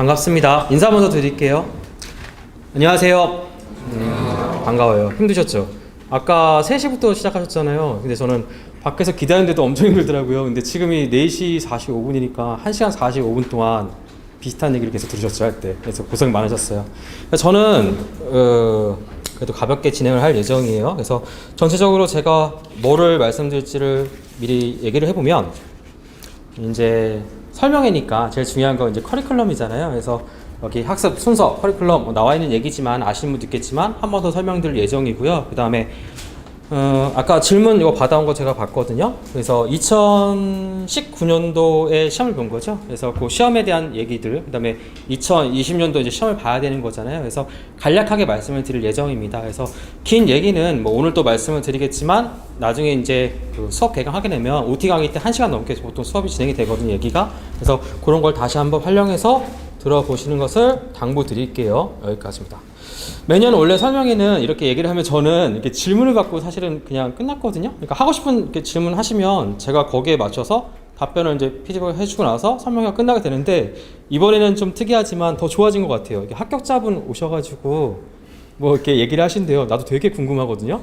반갑습니다. 인사 먼저 드릴게요. 안녕하세요. 반가워요. 힘드셨죠? 아까 3시부터 시작하셨잖아요. 근데 저는 밖에서 기다리는데도 엄청 힘들더라고요. 근데 지금이 4시 45분이니까 1시간 45분 동안 비슷한 얘기를 계속 들으셨죠, 할 때. 그래서 고생 많으셨어요. 저는 그래도 가볍게 진행을 할 예정이에요. 그래서 전체적으로 제가 뭐를 말씀드릴지를 미리 얘기를 해보면, 이제 설명회니까 제일 중요한 건 이제 커리큘럼이잖아요. 그래서 여기 학습 순서, 커리큘럼 나와 있는 얘기지만 아시는 분도 있겠지만 한 번 더 설명드릴 예정이고요. 그 다음에 아까 질문 이거 받아온 거 제가 봤거든요. 그래서 2019년도에 시험을 본 거죠. 그래서 그 시험에 대한 얘기들, 그 다음에 2020년도 이제 시험을 봐야 되는 거잖아요. 그래서 간략하게 말씀을 드릴 예정입니다. 그래서 긴 얘기는 뭐 오늘 또 말씀을 드리겠지만 나중에 이제 그 수업 개강하게 되면 OT 강의 때 1시간 넘게 보통 수업이 진행이 되거든요, 얘기가. 그래서 그런 걸 다시 한번 활용해서 들어보시는 것을 당부드릴게요. 여기까지입니다. 매년 원래 설명회는 이렇게 얘기를 하면 저는 이렇게 질문을 받고 사실은 그냥 끝났거든요. 그러니까 하고 싶은 이렇게 질문 하시면 제가 거기에 맞춰서 답변을 이제 피드백을 해주고 나서 설명회가 끝나게 되는데, 이번에는 좀 특이하지만 더 좋아진 것 같아요. 이렇게 합격자분 오셔가지고 뭐 이렇게 얘기를 하신대요. 나도 되게 궁금하거든요.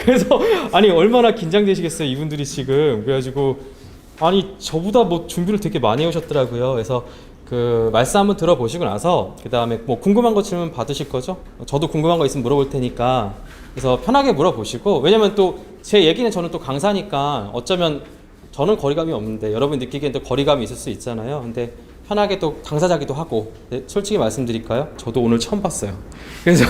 그래서 아니 얼마나 긴장되시겠어요, 이분들이 지금. 그래가지고 아니 저보다 뭐 준비를 되게 많이 해오셨더라고요. 그래서 그 말씀 한번 들어보시고 나서 그 다음에 뭐 궁금한 거 질문 받으실 거죠? 저도 궁금한 거 있으면 물어볼 테니까, 그래서 편하게 물어보시고, 왜냐면 또 제 얘기는 저는 또 강사니까 어쩌면 저는 거리감이 없는데 여러분 느끼기엔 또 거리감이 있을 수 있잖아요. 근데 편하게 또 당사자기도 하고, 솔직히 말씀드릴까요? 저도 오늘 처음 봤어요. 그래서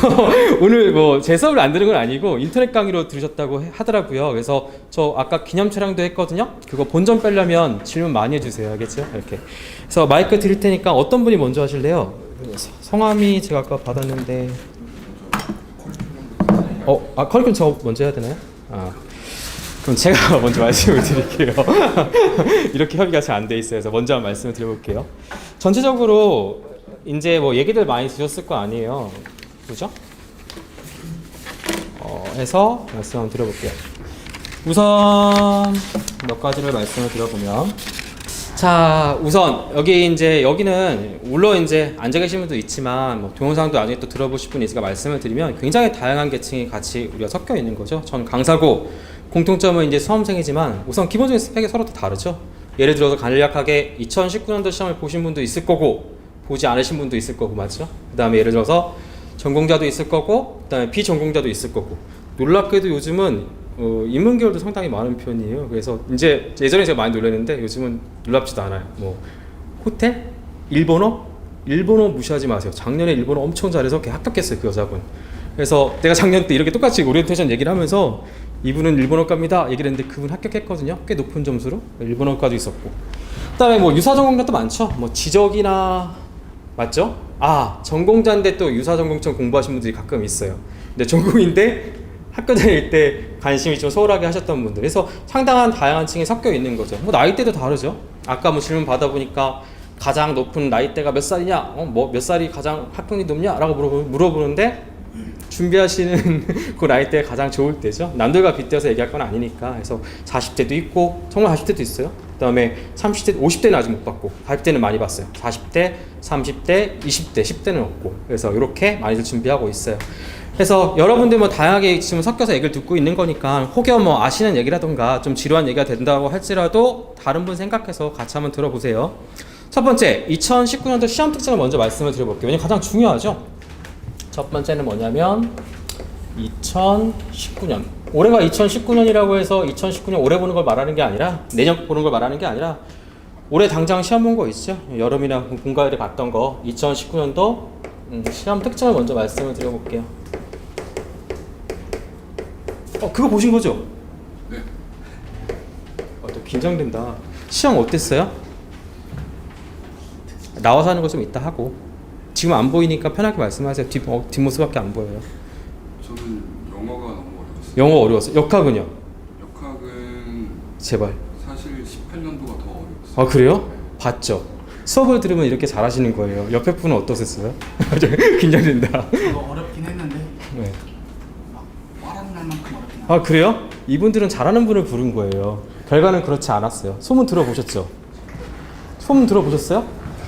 오늘 뭐 제 수업을 안 들은 건 아니고 인터넷 강의로 들으셨다고 하더라고요. 그래서 저 아까 기념 촬영도 했거든요. 그거 본전 빼려면 질문 많이 해주세요. 알겠죠? 이렇게. 그래서 마이크 드릴 테니까 어떤 분이 먼저 하실래요? 성함이 제가 아까 받았는데 커리큘럼 저 먼저 해야 되나요? 그럼 제가 먼저 말씀을 드릴게요. 이렇게 협의가 잘 안 돼 있어요. 그래서 먼저 한번 말씀을 드려볼게요. 전체적으로 이제 뭐 얘기들 많이 드셨을 거 아니에요. 그죠? 해서 말씀 한번 드려볼게요. 우선 몇 가지를 말씀을 드려보면, 자, 우선 여기는 물론 이제 앉아 계신 분도 있지만 뭐 동영상도 나중에 또 들어보실 분이 있으니까 말씀을 드리면 굉장히 다양한 계층이 같이 우리가 섞여 있는 거죠. 전 강사고 공통점은 이제 수험생이지만 우선 기본적인 스펙이 서로 다 다르죠. 예를 들어서 간략하게 2019년도 시험을 보신 분도 있을 거고 보지 않으신 분도 있을 거고, 맞죠? 그 다음에 예를 들어서 전공자도 있을 거고, 그 다음에 비전공자도 있을 거고, 놀랍게도 요즘은 인문계열도 상당히 많은 편이에요. 그래서 이제 예전에 제가 많이 놀랐는데 요즘은 놀랍지도 않아요. 뭐 호텔? 일본어 무시하지 마세요. 작년에 일본어 엄청 잘해서 걔 합격했어요, 그 여자분. 그래서 내가 작년 때 이렇게 똑같이 오리엔테이션 얘기를 하면서 이분은 일본어과입니다 얘기를 했는데 그분 합격했거든요. 꽤 높은 점수로. 일본어과도 있었고, 그 다음에 뭐 유사 전공자도 많죠. 뭐 지적이나, 맞죠? 전공자인데 또 유사 전공처럼 공부하신 분들이 가끔 있어요. 근데 전공인데 학교 다닐 때 관심이 좀 소홀하게 하셨던 분들. 그래서 상당한 다양한 층이 섞여 있는 거죠. 뭐 나이대도 다르죠. 아까 뭐 질문 받아보니까 가장 높은 나이대가 몇 살이냐, 뭐 몇 살이 가장 합격률이 높냐 라고 물어보는데 준비하시는 그 나이대가 가장 좋을 때죠. 남들과 빗대어서 얘기할 건 아니니까. 그래서 40대도 있고 정말 40대도 있어요. 그 다음에 30대, 50대는 아직 못 봤고 40대는 많이 봤어요. 40대, 30대, 20대, 10대는 없고. 그래서 이렇게 많이들 준비하고 있어요. 그래서 여러분들 뭐 다양하게 지금 섞여서 얘기를 듣고 있는 거니까 혹여 뭐 아시는 얘기라던가 좀 지루한 얘기가 된다고 할지라도 다른 분 생각해서 같이 한번 들어보세요. 첫 번째, 2019년도 시험 특징을 먼저 말씀을 드려볼게요. 왜냐면 가장 중요하죠. 첫 번째는 뭐냐면 2019년, 올해가 2019년이라고 해서 2019년 올해 보는 걸 말하는 게 아니라, 내년 보는 걸 말하는 게 아니라 올해 당장 시험 본 거 있죠. 여름이나 봄가을에 봤던 거 2019년도 시험 특징을 먼저 말씀을 드려볼게요. 그거 보신 거죠? 네. 또 긴장된다. 시험 어땠어요? 나와서 하는 거 좀 이따 하고. 지금 안 보이니까 편하게 말씀하세요. 뒷모습밖에 안 보여요. 저는 영어가 너무 어려웠어요. 영어 어려웠어요. 역학은요? 역학은 제발. 사실 18년도가 더 어려웠어요. 그래요? 봤죠? 수업을 들으면 이렇게 잘하시는 거예요. 옆에 분은 어떠셨어요? 긴장된다. 이거 어렵긴 했는데 네. 막 말하는 날만큼 어렵긴 하네. 그래요? 이분들은 잘하는 분을 부른 거예요. 결과는 그렇지 않았어요. 소문 들어보셨죠? 소문 들어보셨어요?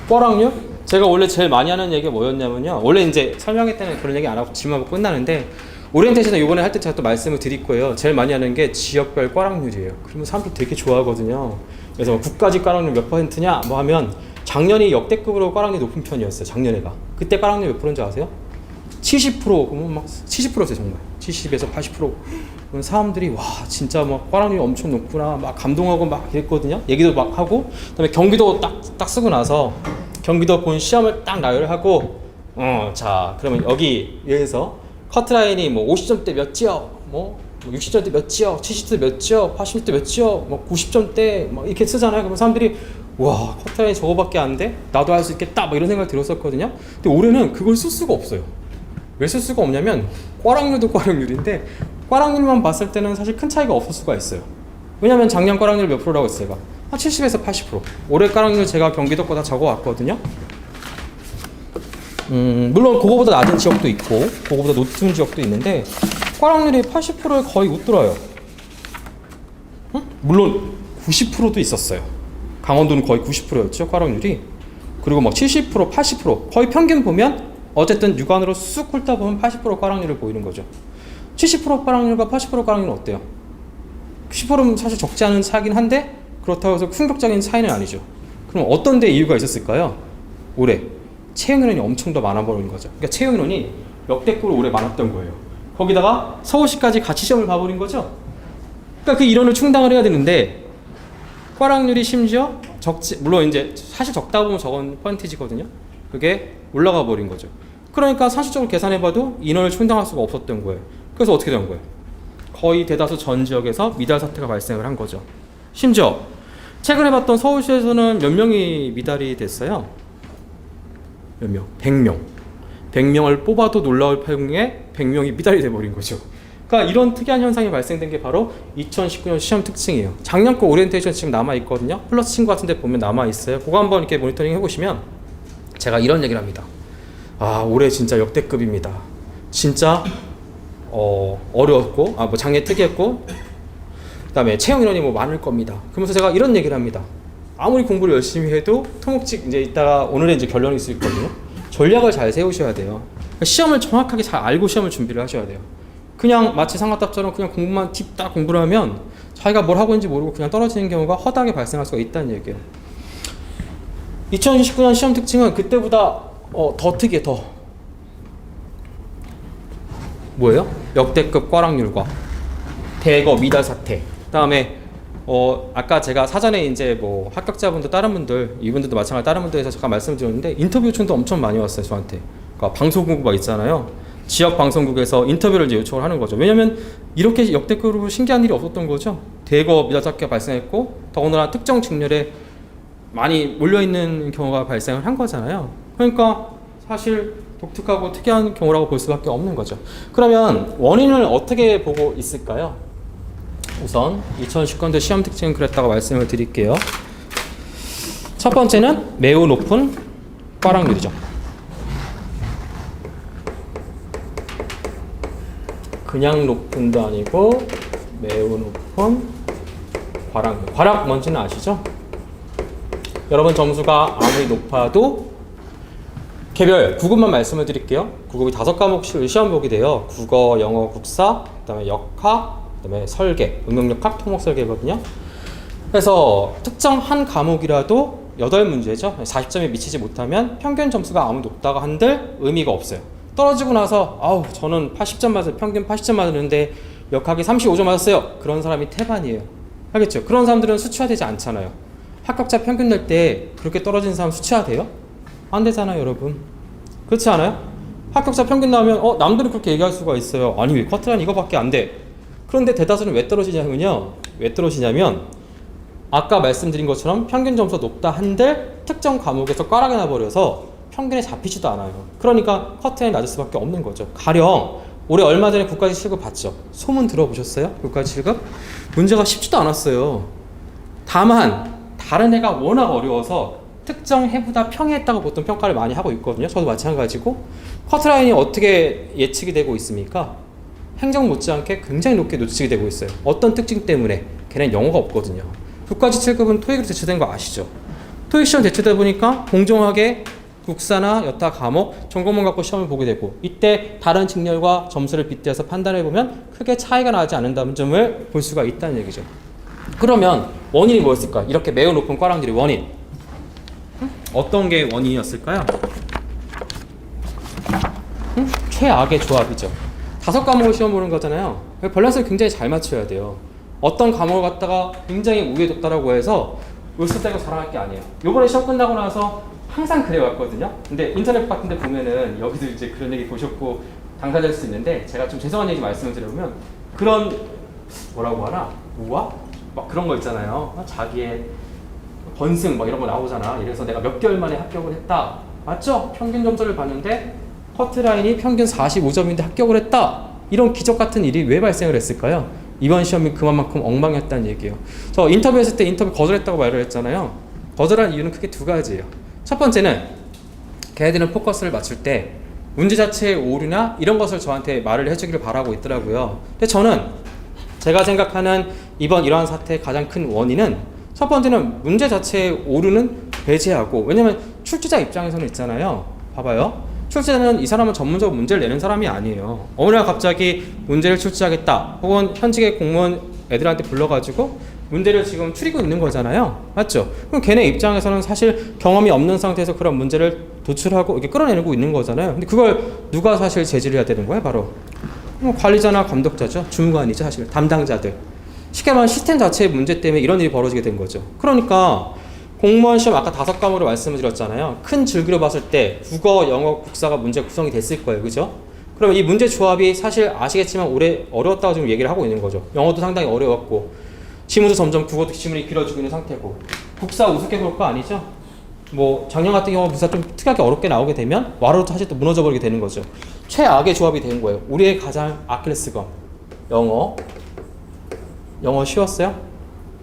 꽈락률? 제가 원래 제일 많이 하는 얘기가 뭐였냐면요. 원래 이제 설명회 때는 그런 얘기 안 하고 질문하고 끝나는데 오리엔테이션 이번에 할 때 제가 또 말씀을 드릴 거예요. 제일 많이 하는 게 지역별 꽈락률이에요. 그러면 사람들 되게 좋아하거든요. 그래서 뭐 국가직 꽈락률 몇 %냐 뭐 하면 작년이 역대급으로 꽈락률이 높은 편이었어요. 작년에가. 그때 꽈락률 몇 %인지 아세요? 70%. 그러면 막 70%였어요 정말. 70에서 80%. 그럼 사람들이 와 진짜 막 꽈락률이 엄청 높구나 막 감동하고 막 이랬거든요. 얘기도 막 하고 그다음에 경기도 딱 쓰고 나서 경기도 본 시험을 딱 나열하고 자 그러면 여기에서 커트라인이 뭐 50점대 몇 지역 뭐 60점대 몇 지역 70점대 몇 지역 80점대 몇 지역 뭐 90점대 막 이렇게 쓰잖아요. 그러면 사람들이 와 커트라인이 저거밖에 안 돼? 나도 할 수 있겠다 뭐 이런 생각 들었었거든요. 근데 올해는 그걸 쓸 수가 없어요. 왜 쓸 수가 없냐면 꽈락률도 꽈락률인데 꽈락률만 봤을 때는 사실 큰 차이가 없을 수가 있어요. 왜냐면 작년 꽈락률 몇 프로라고 했어요? 제가 한 70에서 80%. 올해 꽈락률 제가 경기도 거 다 적어왔거든요. 물론 그거보다 낮은 지역도 있고 그거보다 높은 지역도 있는데 꽈락률이 80%에 거의 웃돌아요. 물론 90%도 있었어요. 강원도는 거의 90%였죠 꽈락률이. 그리고 막 70%, 80% 거의 평균 보면 어쨌든 육안으로 쑥 훑다 보면 80% 꽈락률을 보이는 거죠. 70% 꽈락률과 80% 꽈락률은 어때요? 10%는 사실 적지 않은 차이긴 한데 그렇다고 해서 충격적인 차이는 아니죠. 그럼 어떤 데 이유가 있었을까요? 올해 채용 인원이 엄청 더 많아버린 거죠. 그러니까 채용 인원이 역대급으로 올해 많았던 거예요. 거기다가 서울시까지 같이 시험을 봐버린 거죠. 그러니까 그 인원을 충당을 해야 되는데 꽈락률이 심지어 물론 이제 사실 적다 보면 적은 퍼센티지거든요. 그게 올라가 버린 거죠. 그러니까 상식적으로 계산해봐도 인원을 충당할 수가 없었던 거예요. 그래서 어떻게 된 거예요? 거의 대다수 전 지역에서 미달 사태가 발생을 한 거죠. 심지어 최근에 봤던 서울시에서는 몇 명이 미달이 됐어요? 몇 명? 100명. 100명을 뽑아도 놀라울 판에 100명이 미달이 돼버린 거죠. 그러니까 이런 특이한 현상이 발생된 게 바로 2019년 시험 특징이에요. 작년 거 오리엔테이션 지금 남아있거든요. 플러스 친구 같은 데 보면 남아있어요. 그거 한번 이렇게 모니터링 해보시면 제가 이런 얘기를 합니다. 아 올해 진짜 역대급입니다. 진짜 어려웠고 뭐 작년에 특이했고 그 다음에 채용 인원이 뭐 많을 겁니다. 그러면서 제가 이런 얘기를 합니다. 아무리 공부를 열심히 해도 토목직 이제 이따가 오늘의 이제 결론이 있을 거거든요. 전략을 잘 세우셔야 돼요. 그러니까 시험을 정확하게 잘 알고 시험을 준비를 하셔야 돼요. 그냥 마치 상가탑처럼 그냥 공부만 팁딱 공부를 하면 자기가 뭘 하고 있는지 모르고 그냥 떨어지는 경우가 허다하게 발생할 수가 있다는 얘기예요. 2019년 시험 특징은 그때보다 더 특이해. 더 뭐예요? 역대급 꽈락률과 대거 미달 사태. 그다음에 아까 제가 사전에 이제 뭐 합격자분들 다른 분들 이분들도 마찬가지 다른 분들에서 잠깐 말씀드렸는데 인터뷰 요청도 엄청 많이 왔어요 저한테. 그러니까 방송국 막 있잖아요. 지역 방송국에서 인터뷰를 이제 요청을 하는 거죠. 왜냐면 이렇게 역대급으로 신기한 일이 없었던 거죠. 대거 미달 사태가 발생했고 더군다나 특정 직렬에 많이 몰려있는 경우가 발생을 한 거잖아요. 그러니까 사실 독특하고 특이한 경우라고 볼 수밖에 없는 거죠. 그러면 원인을 어떻게 보고 있을까요? 우선 2019년도 시험 특징은 그랬다고 말씀을 드릴게요. 첫 번째는 매우 높은 꽈락률이죠. 그냥 높은도 아니고 매우 높은 꽈락률. 꽈락 뭔지는 아시죠? 여러분 점수가 아무리 높아도 개별 9급만 말씀을 드릴게요. 9급이 5과목씩 시험 보게 돼요. 국어, 영어, 국사, 그다음에 역학, 그다음에 설계, 응용역학, 토목설계거든요. 그래서 특정 한 과목이라도 8문제죠. 40점에 미치지 못하면 평균 점수가 아무리 높다고 한들 의미가 없어요. 떨어지고 나서 아우 저는 80점 맞아요. 평균 80점 맞았는데 역학이 35점 맞았어요. 그런 사람이 태반이에요. 알겠죠? 그런 사람들은 수치화되지 않잖아요. 합격자 평균 낼 때 그렇게 떨어진 사람 수치화돼요? 안 되잖아요 여러분. 그렇지 않아요? 합격자 평균 나오면 남들은 그렇게 얘기할 수가 있어요. 아니 왜 커트라인 이거밖에 안 돼. 그런데 대다수는 왜 떨어지냐면요. 왜 떨어지냐면 아까 말씀드린 것처럼 평균 점수가 높다 한들 특정 과목에서 꽈락이 나버려서 평균에 잡히지도 않아요. 그러니까 커트라인이 낮을 수밖에 없는 거죠. 가령 올해 얼마 전에 국가직 7급 봤죠? 소문 들어보셨어요? 국가직 7급? 문제가 쉽지도 않았어요. 다만 다른 애가 워낙 어려워서 특정 해보다 평이했다고 보통 평가를 많이 하고 있거든요. 저도 마찬가지고. 커트라인이 어떻게 예측이 되고 있습니까? 행정 못지않게 굉장히 높게 예측이 되고 있어요. 어떤 특징 때문에? 걔네는 영어가 없거든요. 국가직 7급은 토익으로 제출된 거 아시죠? 토익 시험 대체되다 보니까 공정하게 국사나 여타 과목 전공만 갖고 시험을 보게 되고 이때 다른 직렬과 점수를 빗대어서 판단해 보면 크게 차이가 나지 않는다는 점을 볼 수가 있다는 얘기죠. 그러면 원인이 뭐였을까? 이렇게 매우 높은 과랑들이 원인 어떤 게 원인이었을까요? 최악의 조합이죠. 5과목을 시험 보는 거잖아요. 밸런스를 굉장히 잘 맞춰야 돼요. 어떤 과목을 갖다가 굉장히 우위에 뒀다라고 해서 을수다고 자랑할 게 아니에요. 요번에 시험 끝나고 나서 항상 그래왔거든요. 근데 인터넷 같은 데 보면은 여기도 이제 그런 얘기 보셨고 당사자일 수 있는데 제가 좀 죄송한 얘기 말씀을 드려보면 그런 뭐라고 하나? 우화? 막 그런 거 있잖아요. 자기의 번승 막 이런 거 나오잖아. 이래서 내가 몇 개월 만에 합격을 했다. 맞죠? 평균 점수를 봤는데 커트라인이 평균 45점인데 합격을 했다. 이런 기적 같은 일이 왜 발생을 했을까요? 이번 시험이 그만큼 엉망이었다는 얘기예요. 저 인터뷰했을 때 인터뷰 거절했다고 말을 했잖아요. 거절한 이유는 크게 두 가지예요. 첫 번째는 걔네들은 포커스를 맞출 때 문제 자체의 오류나 이런 것을 저한테 말을 해주기를 바라고 있더라고요. 근데 저는 제가 생각하는 이번 이러한 사태의 가장 큰 원인은 첫 번째는 문제 자체의 오류는 배제하고 왜냐면 출제자 입장에서는 있잖아요. 봐봐요. 출제자는 이 사람은 전문적으로 문제를 내는 사람이 아니에요. 어느 날 갑자기 문제를 출제하겠다 혹은 현직의 공무원 애들한테 불러가지고 문제를 지금 추리고 있는 거잖아요. 맞죠? 그럼 걔네 입장에서는 사실 경험이 없는 상태에서 그런 문제를 도출하고 이렇게 끌어내고 있는 거잖아요. 근데 그걸 누가 사실 제지를 해야 되는 거예요? 바로 관리자나 감독자죠. 주무관이죠. 사실 담당자들. 쉽게 말하면 시스템 자체의 문제 때문에 이런 일이 벌어지게 된 거죠. 그러니까 공무원 시험 아까 5과목으로 말씀을 드렸잖아요. 큰 줄기로 봤을 때 국어, 영어, 국사가 문제 구성이 됐을 거예요. 그죠? 그럼 이 문제 조합이 사실 아시겠지만 올해 어려웠다고 지금 얘기를 하고 있는 거죠. 영어도 상당히 어려웠고 지문도 점점 국어도 지문이 길어지고 있는 상태고 국사 우습게 볼 거 아니죠? 뭐 작년 같은 경우 국사 좀 특이하게 어렵게 나오게 되면 와로 사실 또 무너져 버리게 되는 거죠. 최악의 조합이 된 거예요. 우리의 가장 아킬레스건 영어 쉬웠어요?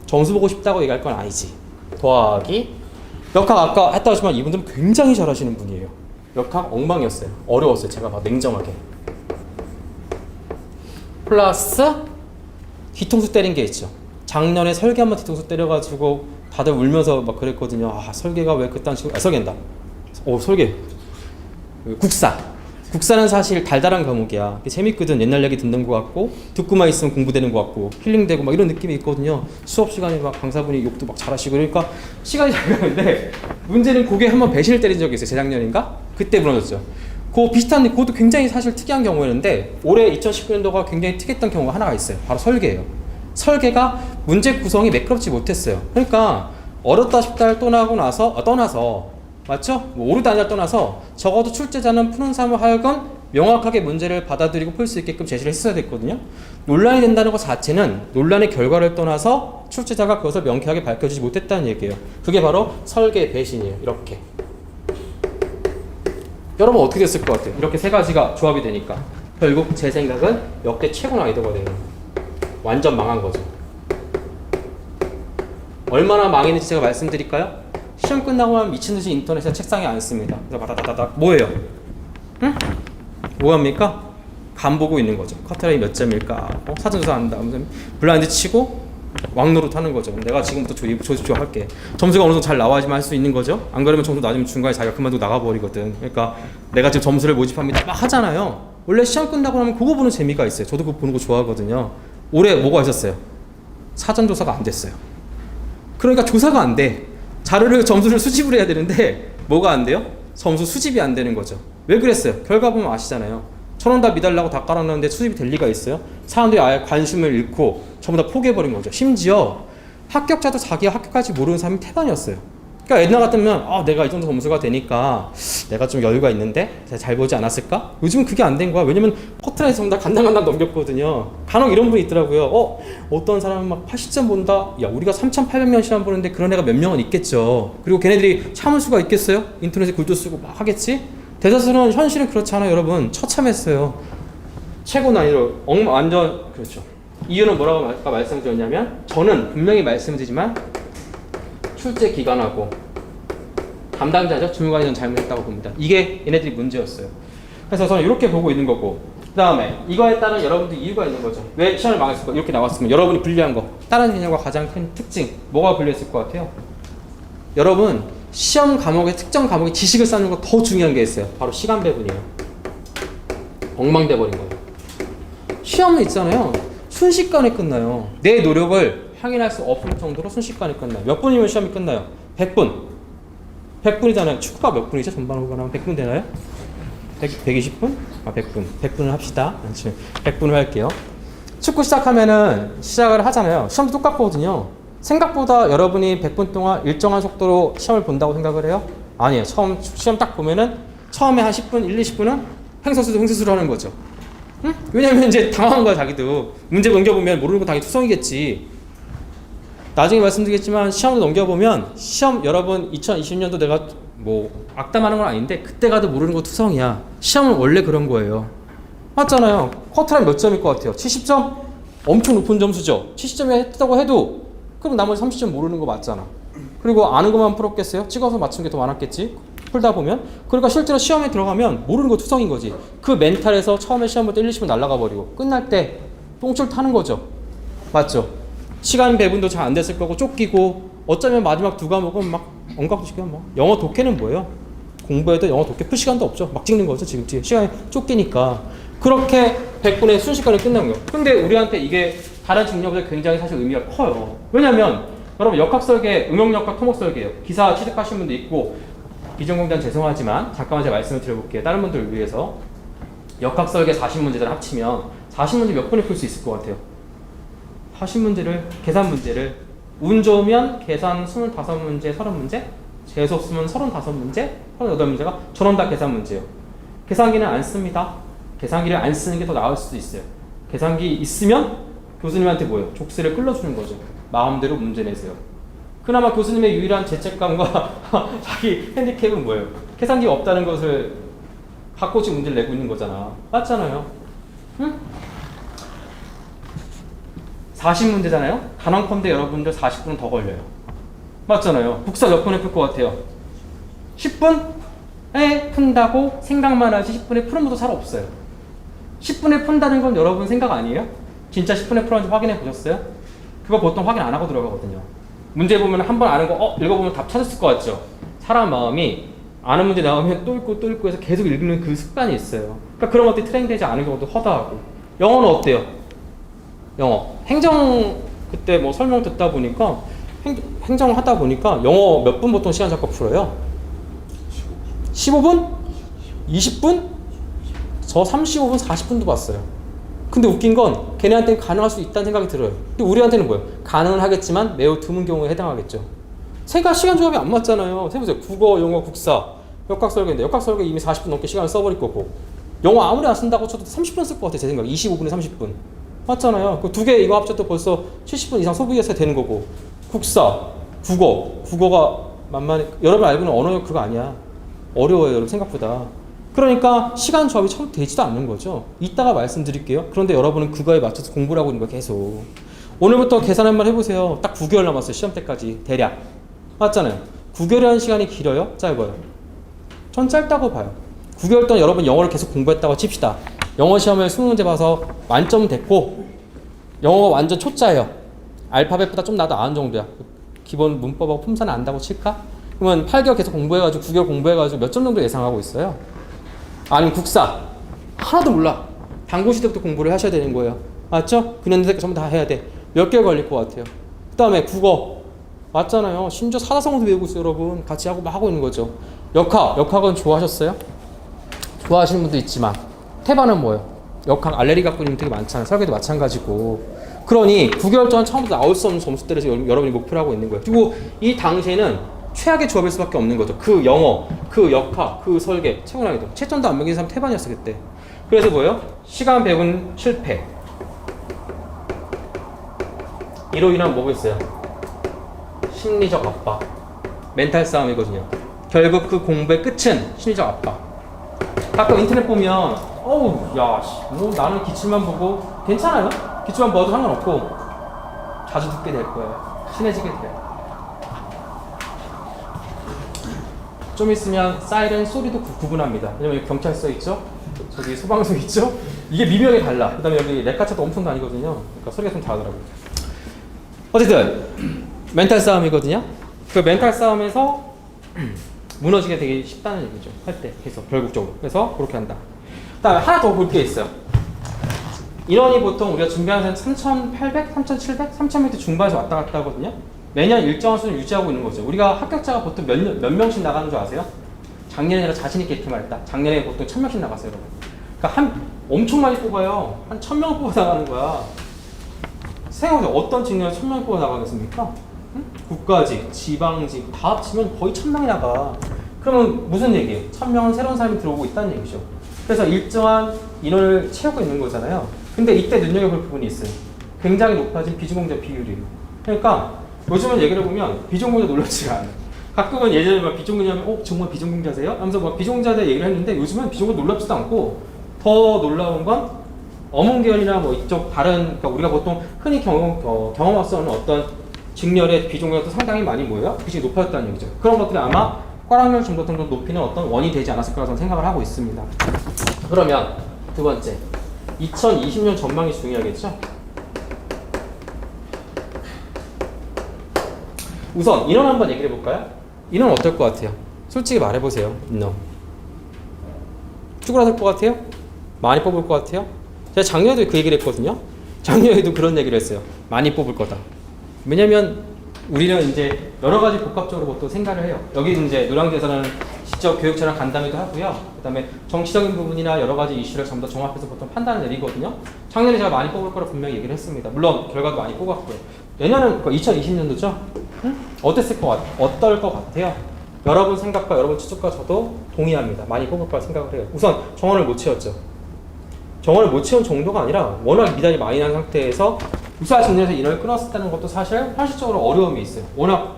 점수 보고 싶다고 얘기할 건 아니지. 더하기 역학 아까 했다고 하지만 이분들은 굉장히 잘하시는 분이에요. 역학 엉망이었어요. 어려웠어요. 제가 막 냉정하게. 플러스 뒤통수 때린 게 있죠. 작년에 설계 한번 뒤통수 때려가지고 다들 울면서 막 그랬거든요. 아 설계가 왜 그딴 식으로 설계한다. 설계 국사는 사실 달달한 과목이야. 재밌거든. 옛날 얘기 듣는 것 같고 듣고만 있으면 공부되는 것 같고 힐링되고 막 이런 느낌이 있거든요. 수업 시간에 막 강사분이 욕도 막 잘하시고 그러니까 시간이 잘 가는데 문제는 그게 한번 배신을 때린 적이 있어요. 재작년인가? 그때 무너졌죠. 그 비슷한 그것도 굉장히 사실 특이한 경우였는데 올해 2019년도가 굉장히 특이했던 경우가 하나가 있어요. 바로 설계예요. 설계가 문제 구성이 매끄럽지 못했어요. 그러니까 어렵다 싶다를 떠나서 맞죠? 뭐 오류도 아니라 떠나서 적어도 출제자는 푸는 사람을 하여금 명확하게 문제를 받아들이고 풀 수 있게끔 제시를 했어야 됐거든요. 논란이 된다는 것 자체는 논란의 결과를 떠나서 출제자가 그것을 명쾌하게 밝혀주지 못했다는 얘기예요. 그게 바로 설계 배신이에요. 이렇게. 여러분 어떻게 됐을 것 같아요? 이렇게 세 가지가 조합이 되니까 결국 제 생각은 역대 최고 난이도가 되는 완전 망한 거죠. 얼마나 망했는지 제가 말씀드릴까요? 시험 끝나고 나면 미친듯이 인터넷에 책상에 앉습니다. 그래서 바다다다닥 뭐예요? 응? 뭐합니까? 간 보고 있는 거죠. 커트라인 몇 점일까? 사전조사 한다. 블라인드 치고 왕노릇 하는 거죠. 내가 지금부터 조집조 할게. 점수가 어느 정도 잘 나와야지만 할 수 있는 거죠. 안 그러면 점수 낮으면 중간에 자기가 그만두고 나가버리거든. 그러니까 내가 지금 점수를 모집합니다. 막 하잖아요. 원래 시험 끝나고 나면 그거 보는 재미가 있어요. 저도 그거 보는 거 좋아하거든요. 올해 뭐가 있었어요? 사전조사가 안 됐어요. 그러니까 조사가 안 돼. 자료를 점수를 수집을 해야 되는데 뭐가 안 돼요? 점수 수집이 안 되는 거죠. 왜 그랬어요? 결과 보면 아시잖아요. 1,000원 다 미달라고 다 깔아놨는데 수집이 될 리가 있어요? 사람들이 아예 관심을 잃고 전부 다 포기해버린 거죠. 심지어 합격자도 자기가 합격할지 모르는 사람이 태반이었어요. 그러니까 옛날 같으면 내가 이 정도 점수가 되니까 내가 좀 여유가 있는데 잘 보지 않았을까? 요즘은 그게 안 된 거야. 왜냐면 커트라인에서 전부 다 간당간당 넘겼거든요. 간혹 이런 분이 있더라고요. 어떤 사람은 막 80점 본다. 야 우리가 3,800명 시험 보는데 그런 애가 몇 명은 있겠죠. 그리고 걔네들이 참을 수가 있겠어요? 인터넷에 글도 쓰고 막 하겠지? 대다수는 현실은 그렇지 않아요. 여러분 처참했어요. 최고 난이도 완전 그렇죠. 이유는 뭐라고 아까 말씀드렸냐면 저는 분명히 말씀드리지만 출제 기간하고 담당자죠. 주무관이 전 잘못했다고 봅니다. 이게 얘네들이 문제였어요. 그래서 저는 이렇게 보고 있는 거고 그 다음에 이거에 따른 여러분들 이유가 있는 거죠. 왜 시험을 망했을까? 이렇게 나왔으면 여러분이 불리한 거 다른 개념과 가장 큰 특징 뭐가 불리했을 것 같아요? 여러분 시험 과목에 특정 과목에 지식을 쌓는 거 더 중요한 게 있어요. 바로 시간 배분이에요. 엉망돼 버린 거예요. 시험은 있잖아요. 순식간에 끝나요. 내 노력을 확인할 수 없을 정도로 순식간에 끝나요. 몇 분이면 시험이 끝나요? 100분. 100분이잖아요. 축구가 몇 분이죠? 전반 후반 하면 100분 되나요? 120분? 100분. 100분을 합시다. 100분을 할게요. 축구 시작하면은 시작을 하잖아요. 시험도 똑같거든요. 생각보다 여러분이 100분 동안 일정한 속도로 시험을 본다고 생각을 해요? 아니에요. 시험 딱 보면은 처음에 한 10분, 20분은 횡설수설 하는 거죠. 응? 왜냐면 이제 당황한 거야, 자기도. 문제 넘겨보면 모르는 거 당연히 투성이겠지. 나중에 말씀드리겠지만 시험을 넘겨보면 시험 여러분 2020년도 내가 뭐 악담하는 건 아닌데 그때 가도 모르는 거 투성이야. 시험은 원래 그런 거예요. 맞잖아요. 커트라인 몇 점일 것 같아요? 70점? 엄청 높은 점수죠. 70점이 했다고 해도 그럼 나머지 30점 모르는 거 맞잖아. 그리고 아는 것만 풀었겠어요? 찍어서 맞춘 게 더 많았겠지? 풀다 보면. 그러니까 실제로 시험에 들어가면 모르는 거 투성인 거지. 그 멘탈에서 처음에 시험 볼 때 1, 20분 날아가 버리고 끝날 때 똥줄 타는 거죠. 맞죠? 시간 배분도 잘 안 됐을 거고 쫓기고 어쩌면 마지막 두 과목은 막 엉각지경 막 영어 독해는 뭐예요? 공부해도 영어 독해 풀 시간도 없죠. 막 찍는 거죠. 지금 뒤에 시간이 쫓기니까 그렇게 100분의 순식간에 끝난 거예요. 근데 우리한테 이게 다른 직업보다 굉장히 사실 의미가 커요. 왜냐면 여러분 역학설계, 응용역학, 토목설계예요. 기사 취득하신 분도 있고 비전공단 죄송하지만 잠깐만 제가 말씀을 드려볼게요. 다른 분들을 위해서 역학설계 40문제를 합치면 40문제 몇 분에 풀 수 있을 것 같아요? 40문제를 계산 문제를 운 좋으면 계산 25문제, 30문제, 재수 없으면 35문제, 38문제가 전원 다 계산 문제예요. 계산기는 안 씁니다. 계산기를 안 쓰는 게 더 나을 수도 있어요. 계산기 있으면 교수님한테 뭐예요? 족쇄를 끌어주는 거죠. 마음대로 문제 내세요. 그나마 교수님의 유일한 죄책감과 자기 핸디캡은 뭐예요? 계산기가 없다는 것을 갖고 지금 문제를 내고 있는 거잖아. 맞잖아요. 응? 40문제잖아요? 단언컨대 여러분들 40분은 더 걸려요. 맞잖아요. 국사 몇 분에 풀 것 같아요? 10분에 푼다고 생각만 하지 10분에 푸는 것도 잘 없어요. 10분에 푼다는 건 여러분 생각 아니에요? 진짜 10분에 풀었는지 확인해 보셨어요? 그거 보통 확인 안 하고 들어가거든요. 문제 보면 한 번 아는 거 읽어보면 답 찾았을 것 같죠? 사람 마음이 아는 문제 나오면 또 읽고 해서 계속 읽는 그 습관이 있어요. 그러니까 그런 것들이 트레이닝되지 않은 경우도 허다하고. 영어는 어때요? 영어. 행정 그때 뭐 설명 듣다 보니까 행정 하다 보니까 영어 몇 분 보통 시간 잡고 풀어요? 15분? 20분? 저 35분, 40분도 봤어요. 근데 웃긴 건 걔네한테는 가능할 수 있다는 생각이 들어요. 근데 우리한테는 뭐예요? 가능은 하겠지만 매우 드문 경우에 해당하겠죠. 세가 시간 조합이 안 맞잖아요. 해보세요. 국어, 영어, 국사, 역학설계인데 역학설계 이미 40분 넘게 시간을 써버릴 거고 영어 아무리 안 쓴다고 쳐도 30분 쓸 것 같아. 제 생각에 25분에 30분 맞잖아요. 그 두 개 이거 합쳐도 벌써 70분 이상 소비해서 되는 거고 국사, 국어가 만만해. 여러분 알고 있는 언어역 그거 아니야. 어려워요 여러분 생각보다. 그러니까 시간 조합이 처음 되지도 않는 거죠. 이따가 말씀드릴게요. 그런데 여러분은 그거에 맞춰서 공부를 하고 있는 거예요 계속. 오늘부터 계산 한번 해보세요. 딱 9개월 남았어요 시험 때까지 대략. 맞잖아요. 9개월이라는 시간이 길어요? 짧아요? 전 짧다고 봐요. 9개월 동안 여러분 영어를 계속 공부했다고 칩시다. 영어 시험을 20문제 봐서 만점 됐고 영어가 완전 초짜예요. 알파벳보다 좀 나도 아는 정도야. 기본 문법하고 품사는 안다고 칠까? 그러면 8개월 계속 공부해가지고 9개월 공부해가지고 몇 점 정도 예상하고 있어요? 아니면 국사 하나도 몰라. 당구시 때부터 공부를 하셔야 되는 거예요. 맞죠? 그년들 전부 다 해야 돼. 몇 개월 걸릴 것 같아요. 그 다음에 국어 맞잖아요. 심지어 사자성어도 외우고 있어요 여러분. 같이 하고 막 하고 있는 거죠. 역학은 좋아하셨어요? 좋아하시는 분도 있지만 태반은 뭐예요? 역학 알레르기 갖고 있는 분 되게 많잖아요. 설계도 마찬가지고. 그러니 9개월 동안 처음부터 나올 수 없는 점수대를 여러분이 목표로 하고 있는 거예요. 그리고 이 당시에는 최악의 조합일 수밖에 없는 거죠. 그 영어, 그 역학, 그 설계 최고나게도 채점도 안 매긴 사람 태반이었어 그때. 그래서 뭐예요? 시간 배분 실패. 이로 인한 뭐가 있어요? 심리적 압박, 멘탈 싸움이거든요. 결국 그 공부의 끝은 심리적 압박. 가끔 인터넷 보면 어우 야 뭐 나는 기출만 보고 괜찮아요. 기출만 봐도 상관없고 자주 듣게 될 거예요. 친해지게 돼요. 좀 있으면 사이렌 소리도 구분합니다. 왜냐면 여기 경찰서 있죠? 저기 소방서 있죠? 이게 미묘하게 달라. 그 다음에 여기 레카차도 엄청 다니거든요. 그러니까 소리가 좀 다르더라고요. 어쨌든 멘탈 싸움이거든요. 그 멘탈 싸움에서 무너지게 되게 쉽다는 얘기죠. 할 때 해서 결국적으로. 그래서 그렇게 한다. 그다음에 하나 더 볼 게 있어요. 인원이 보통 우리가 준비하는 3,800, 3,700, 3,000m 중반에서 왔다 갔다 하거든요. 매년 일정한 수를 유지하고 있는 거죠. 우리가 합격자가 보통 몇 명씩 나가는 줄 아세요? 작년에 내가 자신 있게 이렇게 말했다. 작년에 보통 1,000명씩 나갔어요, 여러분. 그러니까 엄청 많이 뽑아요. 한 1,000명 뽑아 나가는 거야. 생각해보세요. 어떤 직렬에 1,000명 뽑아 나가겠습니까? 응? 국가직, 지방직 다 합치면 거의 1,000명이 나가. 그러면 무슨 얘기예요? 1,000명은 새로운 사람이 들어오고 있다는 얘기죠. 그래서 일정한 인원을 채우고 있는 거잖아요. 근데 이때 눈여겨볼 부분이 있어요. 굉장히 높아진 비중공자 비율이에요. 그러니까 요즘은 얘기를 해보면 비중공자 놀랍지가 않아요. 가끔은 예전에 막 비중공자면 정말 비중공자세요? 하면서 막 비중공자에 얘기를 했는데 요즘은 비중공자 놀랍지도 않고 더 놀라운 건 어문계열이나 뭐 이쪽 다른 그러니까 우리가 보통 흔히 경험할 수 없는 어떤 직렬의 비중공자도 상당히 많이 모여요. 비중이 높아졌다는 얘기죠. 그런 것들이 아마 꽈락률 정도 정도 높이는 어떤 원인이 되지 않았을까 저는 생각을 하고 있습니다. 그러면 두 번째 2020년 전망이 중요하겠죠? 우선 인원 한번 얘기해 볼까요? 인원 어떨 것 같아요? 솔직히 말해보세요. 인원 쭈그라들 것 같아요? 많이 뽑을 것 같아요? 제가 작년에도 그 얘기를 했거든요. 작년에도 그런 얘기를 했어요. 많이 뽑을 거다. 왜냐면 우리는 이제 여러 가지 복합적으로 보통 생각을 해요. 여기 이제 노량진에서는 직접 교육처랑 간담회도 하고요. 그 다음에 정치적인 부분이나 여러 가지 이슈를 전부 다 종합해서 보통 판단을 내리거든요. 작년에 제가 많이 뽑을 거라 분명히 얘기를 했습니다. 물론 결과도 많이 뽑았고요. 내년은 2020년도죠? 응? 어떨 것 같아요? 여러분 생각과 여러분 추측과 저도 동의합니다. 많이 뽑을 거라 생각을 해요. 우선 정원을 못 채웠죠. 정원을 못 채운 정도가 아니라 워낙 미달이 많이 난 상태에서 우수한 직렬에서 인원을 끊었다는 것도 사실 현실적으로 어려움이 있어요. 워낙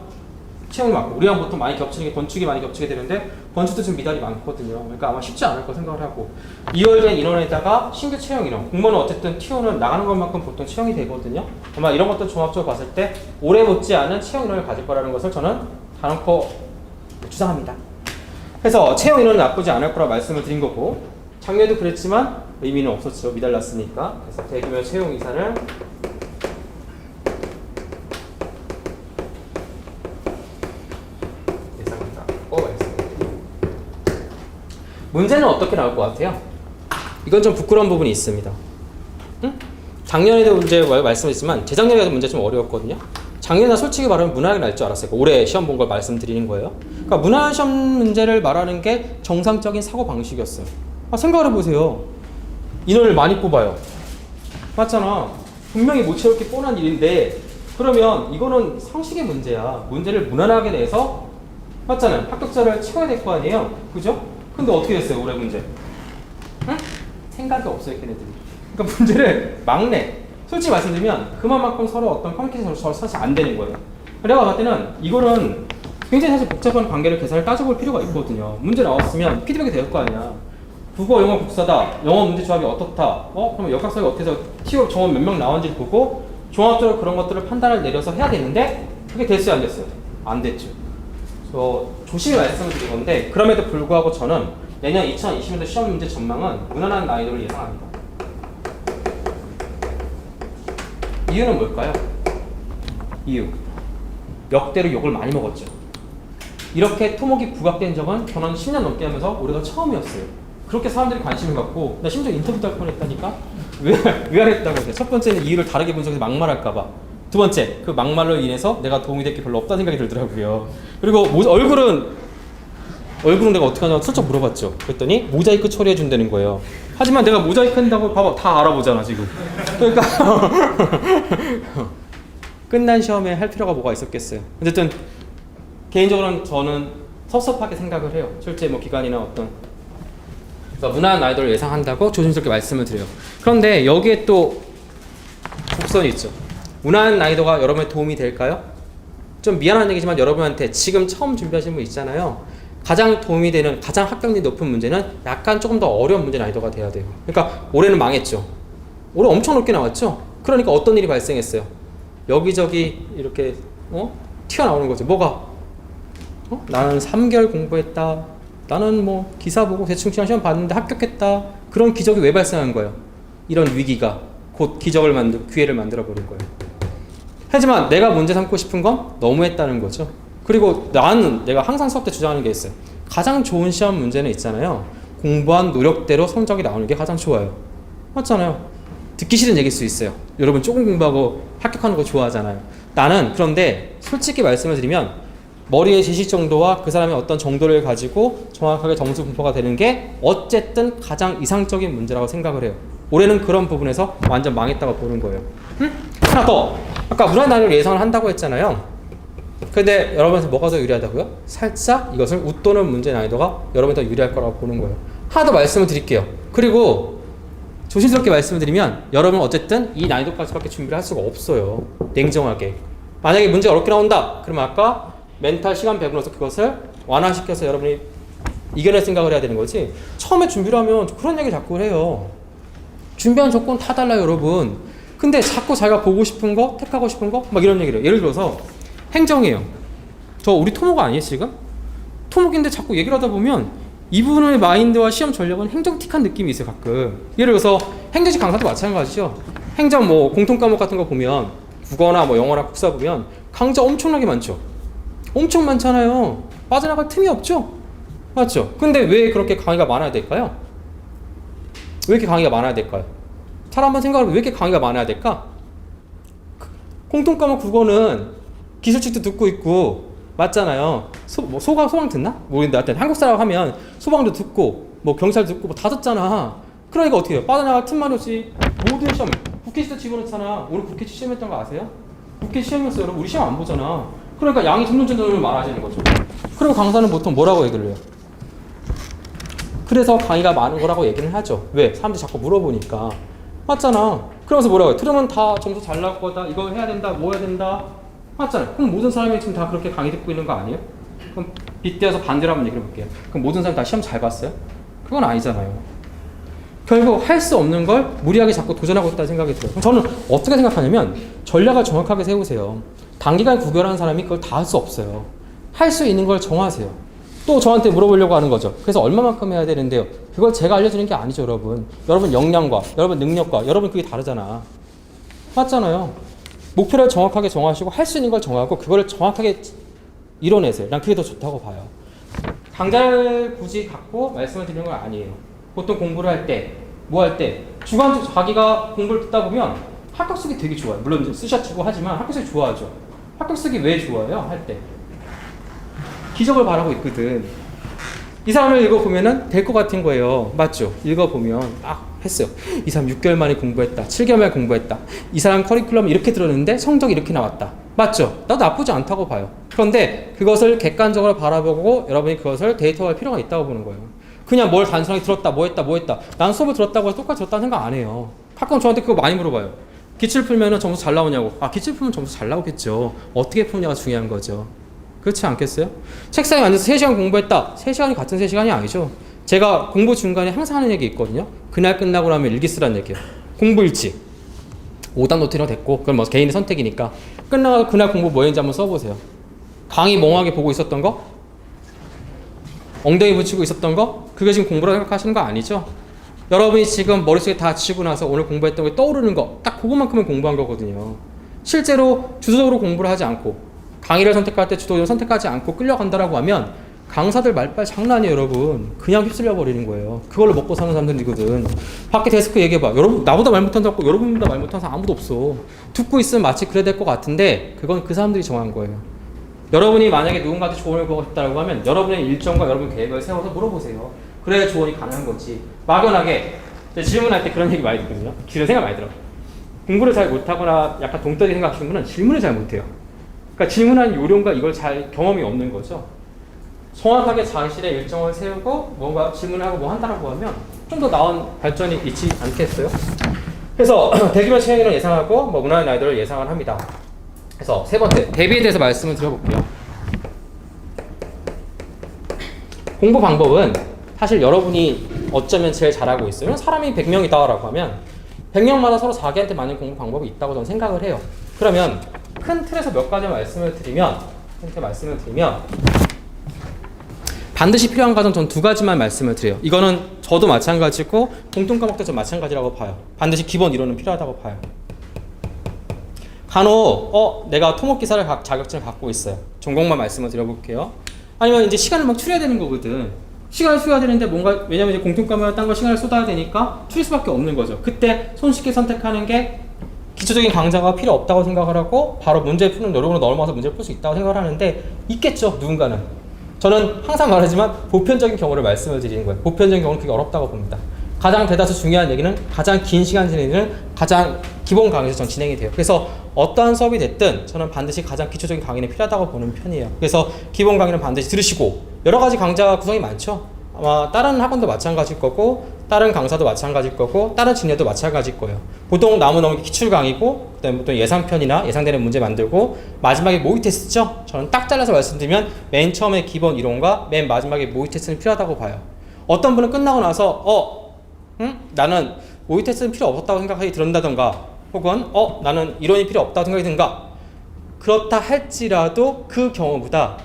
채용이 많고 우리랑 보통 많이 겹치는 게 건축이 많이 겹치게 되는데 건축도 지금 미달이 많거든요. 그러니까 아마 쉽지 않을 거 생각을 하고 이월된 인원에다가 신규 채용 인원 공무원은 어쨌든 TO는 나가는 것만큼 보통 채용이 되거든요. 아마 이런 것들 종합적으로 봤을 때 오래 못지않은 채용 인원을 가질 거라는 것을 저는 단언코 주장합니다. 그래서 채용 인원은 나쁘지 않을 거라 말씀을 드린 거고 작년에도 그랬지만 의미는 없었죠. 미달 났으니까. 그래서 대규모 채용 이사를 문제는 어떻게 나올 것 같아요? 이건 좀 부끄러운 부분이 있습니다. 응? 작년에도 이제 말씀했지만 재작년에도 문제 좀 어려웠거든요. 작년에 솔직히 말하면 무난하게 날 줄 알았어요. 올해 시험 본 걸 말씀드리는 거예요. 그러니까 무난한 시험 문제를 말하는 게 정상적인 사고 방식이었어요. 생각을 해보세요. 인원을 많이 뽑아요. 맞잖아. 분명히 못 채울 게 뻔한 일인데 그러면 이거는 상식의 문제야. 문제를 무난하게 내서 맞잖아요. 합격자를 채워야 될 거 아니에요. 그죠? 근데 어떻게 됐어요? 올해 문제? 응? 생각이 없어요, 걔네들이. 그러니까 문제를 막 내. 솔직히 말씀드리면 그만큼 서로 어떤 커뮤니케이션이 사실 안 되는 거예요. 내가 봤을 때는 이거는 굉장히 사실 복잡한 관계를 계산을 따져볼 필요가 있거든요. 문제 나왔으면 피드백이 될 거 아니야. 국어, 영어, 국사다. 영어 문제 조합이 어떻다. 그러면 역학사가 어떻게 해서 TO 정원 몇 명 나왔는지 보고 종합적으로 그런 것들을 판단을 내려서 해야 되는데 그게 됐어요, 안 됐어요? 안 됐죠. 조심히 말씀을 드린 건데 그럼에도 불구하고 저는 내년 2020년도 시험 문제 전망은 무난한 난이도를 예상합니다. 이유는 뭘까요? 이유. 역대로 욕을 많이 먹었죠. 이렇게 토목이 부각된 적은 저는 10년 넘게 하면서 올해가 처음이었어요. 그렇게 사람들이 관심을 갖고 나 심지어 인터뷰도 할 뻔했다니까? 왜 안 했다고 해요? 첫 번째는 이유를 다르게 분석해서 막말할까 봐. 두 번째, 그 막말로 인해서 내가 도움이 될 게 별로 없다는 생각이 들더라고요. 그리고 얼굴은 내가 어떻게 하냐고 슬쩍 물어봤죠. 그랬더니 모자이크 처리해 준다는 거예요. 하지만 내가 모자이크 한다고 봐봐 다 알아보잖아 지금. 그러니까 끝난 시험에 할 필요가 뭐가 있었겠어요. 어쨌든 개인적으로는 저는 섭섭하게 생각을 해요. 실제 뭐 기간이나 어떤 그래서 무난한 난이도를 예상한다고 조심스럽게 말씀을 드려요. 그런데 여기에 또 곡선이 있죠. 무난한 난이도가 여러분의 도움이 될까요? 좀 미안한 얘기지만 여러분한테 지금 처음 준비하시는 분 있잖아요. 가장 도움이 되는 가장 합격률이 높은 문제는 약간 조금 더 어려운 문제 난이도가 돼야 돼요. 그러니까 올해는 망했죠. 올해 엄청 높게 나왔죠. 그러니까 어떤 일이 발생했어요? 여기저기 이렇게 튀어나오는 거죠. 뭐가? 나는 3개월 공부했다. 나는 뭐 기사 보고 대충 시험 봤는데 합격했다. 그런 기적이 왜 발생한 거예요? 이런 위기가 곧 기회를 만들어 버린 거예요. 하지만 내가 문제 삼고 싶은 건 너무했다는 거죠. 그리고 내가 항상 수업 때 주장하는 게 있어요. 가장 좋은 시험 문제는 있잖아요. 공부한 노력대로 성적이 나오는 게 가장 좋아요. 맞잖아요. 듣기 싫은 얘기일 수 있어요. 여러분 조금 공부하고 합격하는 거 좋아하잖아요. 나는 그런데 솔직히 말씀을 드리면 머리의 지식 정도와 그 사람의 어떤 정도를 가지고 정확하게 점수 분포가 되는 게 어쨌든 가장 이상적인 문제라고 생각을 해요. 올해는 그런 부분에서 완전 망했다고 보는 거예요. 하나 더. 아까 문화 난이도를 예상을 한다고 했잖아요. 근데 여러분한테 뭐가 더 유리하다고요? 살짝 이것을 웃도는 문제 난이도가 여러분이 더 유리할 거라고 보는 거예요. 하나 더 말씀을 드릴게요. 그리고 조심스럽게 말씀을 드리면 여러분은 어쨌든 이 난이도까지밖에 준비를 할 수가 없어요. 냉정하게. 만약에 문제가 어렵게 나온다. 그러면 아까 멘탈 시간 배분해서 그것을 완화시켜서 여러분이 이겨낼 생각을 해야 되는 거지. 처음에 준비를 하면 그런 얘기 자꾸 해요. 준비한 조건 다 달라요, 여러분. 근데 자꾸 자기가 보고 싶은 거, 택하고 싶은 거, 막 이런 얘기를 해요. 예를 들어서 행정이에요. 저 우리 토목 아니에요, 지금? 토목인데 자꾸 얘기를 하다 보면 이분의 마인드와 시험 전략은 행정틱한 느낌이 있어요, 가끔. 예를 들어서 행정식 강사도 마찬가지죠. 행정 뭐 공통 과목 같은 거 보면 국어나 뭐 영어나 국사 보면 강좌 엄청나게 많죠. 엄청 많잖아요. 빠져나갈 틈이 없죠. 맞죠? 근데 왜 그렇게 강의가 많아야 될까요? 왜 이렇게 강의가 많아야 될까요? 잘 한번 생각해보면 왜 이렇게 강의가 많아야 될까? 공통 과목 국어는 기술칙도 듣고 있고 맞잖아요. 소방 듣나? 모르겠는데 하여튼 한국 사람 하면 소방도 듣고 뭐 경찰 듣고 뭐 다 듣잖아. 그러니까 어떻게 해요? 빠져나갈 틈만 없이 모든 시험 국회 시도 집어넣잖아. 오늘 국회 시험했던 거 아세요? 국회 시험이었어요. 여러분 우리 시험 안 보잖아. 그러니까 양이 점점 많아지는 거죠. 그리고 강사는 보통 뭐라고 얘기를 해요? 그래서 강의가 많은 거라고 얘기를 하죠. 왜? 사람들이 자꾸 물어보니까. 맞잖아. 그러면서 뭐라고 해요? 들으면 다 점수 잘 나올 거다. 이거 해야 된다. 뭐 해야 된다. 맞잖아요. 그럼 모든 사람이 지금 다 그렇게 강의 듣고 있는 거 아니에요? 그럼 빗대어서 반대로 한번 얘기를 해볼게요. 그럼 모든 사람이 다 시험 잘 봤어요? 그건 아니잖아요. 결국 할 수 없는 걸 무리하게 자꾸 도전하고 있다는 생각이 들어요. 그럼 저는 어떻게 생각하냐면 전략을 정확하게 세우세요. 단기간 구별하는 사람이 그걸 다 할 수 없어요. 할 수 있는 걸 정하세요. 또 저한테 물어보려고 하는 거죠. 그래서 얼마만큼 해야 되는데요. 그걸 제가 알려주는 게 아니죠, 여러분. 여러분 역량과 여러분 능력과 여러분 그게 다르잖아. 맞잖아요. 목표를 정확하게 정하시고 할 수 있는 걸 정하고 그거를 정확하게 이뤄내세요. 난 그게 더 좋다고 봐요. 강좌를 굳이 갖고 말씀을 드리는 건 아니에요. 보통 공부를 할 때, 뭐 할 때 주관적으로 자기가 공부를 듣다 보면 합격 쓰기 되게 좋아요. 물론 이제 쓰셔치고 하지만 합격 쓰기 좋아하죠. 합격 쓰기 왜 좋아요? 할 때. 기적을 바라고 있거든. 이 사람을 읽어보면은 될 것 같은 거예요. 맞죠? 읽어보면 했어요. 이 사람 6개월 만에 공부했다. 7개월 만에 공부했다. 이 사람 커리큘럼 이렇게 들었는데 성적이 이렇게 나왔다. 맞죠? 나도 나쁘지 않다고 봐요. 그런데 그것을 객관적으로 바라보고 여러분이 그것을 데이터화할 필요가 있다고 보는 거예요. 그냥 뭘 단순하게 들었다, 뭐 했다. 난 수업을 들었다고 해서 똑같이 들었다는 생각 안 해요. 가끔 저한테 그거 많이 물어봐요. 기출 풀면 점수 잘 나오냐고. 기출 풀면 점수 잘 나오겠죠. 어떻게 푸냐가 중요한 거죠. 그렇지 않겠어요? 책상에 앉아서 3시간 공부했다. 3시간이 같은 3시간이 아니죠. 제가 공부 중간에 항상 하는 얘기 있거든요. 그날 끝나고 나면 일기 쓰라는 얘기예요. 공부 일지. 5단 노트로 됐고 그건 뭐 개인의 선택이니까 끝나고 그날 공부 뭐 했는지 한번 써보세요. 강의 멍하게 보고 있었던 거? 엉덩이 붙이고 있었던 거? 그게 지금 공부라고 생각하시는 거 아니죠? 여러분이 지금 머릿속에 다 지우고 나서 오늘 공부했던 게 떠오르는 거 딱 그것만큼은 공부한 거거든요. 실제로 주도적으로 공부를 하지 않고 강의를 선택할 때 주도적으로 선택하지 않고 끌려간다라고 하면 강사들 말빨 장난 아니에요, 여러분. 그냥 휩쓸려 버리는 거예요. 그걸로 먹고 사는 사람들이거든. 밖에 데스크 얘기해봐. 여러분 나보다 말 못한다고 여러분보다 말 못하는 사람 아무도 없어. 듣고 있으면 마치 그래야 될 것 같은데 그건 그 사람들이 정한 거예요. 여러분이 만약에 누군가한테 조언을 구하고 싶다고 하면 여러분의 일정과 여러분 계획을 세워서 물어보세요. 그래야 조언이 가능한 거지. 막연하게 질문할 때 그런 얘기 많이 듣거든요. 기존 생각 많이 들어. 공부를 잘 못하거나 약간 동떨이 생각하시는 분은 질문을 잘 못해요. 그러니까 질문하는 요령과 이걸 잘 경험이 없는 거죠. 정확하게 자신의 일정을 세우고 뭔가 질문하고 뭐 한다라고 하면 좀 더 나은 발전이 있지 않겠어요? 그래서 대규모 시행을 예상하고 뭐 문화의 나이들을 예상을 합니다. 그래서 세 번째, 대비에 대해서 말씀을 드려볼게요. 공부 방법은 사실 여러분이 어쩌면 제일 잘하고 있어요. 사람이 100명이다라고 하면 100명마다 서로 자기한테 맞는 공부 방법이 있다고 저는 생각을 해요. 그러면 큰 틀에서 몇 가지 말씀을 드리면 반드시 필요한 과정 전 2가지만 말씀을 드려요. 이거는 저도 마찬가지고 공통 과목도 전 마찬가지라고 봐요. 반드시 기본 이론은 필요하다고 봐요. 간혹 내가 토목 기사를 자격증을 갖고 있어요. 전공만 말씀을 드려볼게요. 아니면 이제 시간을 막 추려야 되는 거거든. 시간을 추려야 되는데 뭔가, 왜냐면 이제 공통과목이나 딴 거 시간을 쏟아야 되니까 추릴 수밖에 없는 거죠. 그때 손쉽게 선택하는 게 기초적인 강좌가 필요 없다고 생각을 하고 바로 문제 푸는 노력으로 넘어가서 문제를 풀 수 있다고 생각을 하는데, 있겠죠, 누군가는. 저는 항상 말하지만 보편적인 경우를 말씀을 드리는 거예요. 보편적인 경우는 그게 어렵다고 봅니다. 가장 대다수 중요한 얘기는 가장 긴 시간 진행은 가장 기본 강의에서 전 진행이 돼요. 그래서 어떠한 수업이 됐든 저는 반드시 가장 기초적인 강의는 필요하다고 보는 편이에요. 그래서 기본 강의는 반드시 들으시고, 여러 가지 강좌 구성이 많죠. 아마 다른 학원도 마찬가지일 거고, 다른 강사도 마찬가지일 거고, 다른 진료도 마찬가지일 거예요. 보통 너무 기출 강의고, 그다음에 보통 예상편이나 예상되는 문제 만들고, 마지막에 모의 테스트죠. 저는 딱 잘라서 말씀드리면 맨 처음에 기본 이론과 맨 마지막에 모의 테스트는 필요하다고 봐요. 어떤 분은 끝나고 나서 나는 모의 테스트는 필요 없었다고 생각하기 들었다던가, 혹은 나는 이론이 필요 없다고 생각이 든가, 그렇다 할지라도 그 경우보다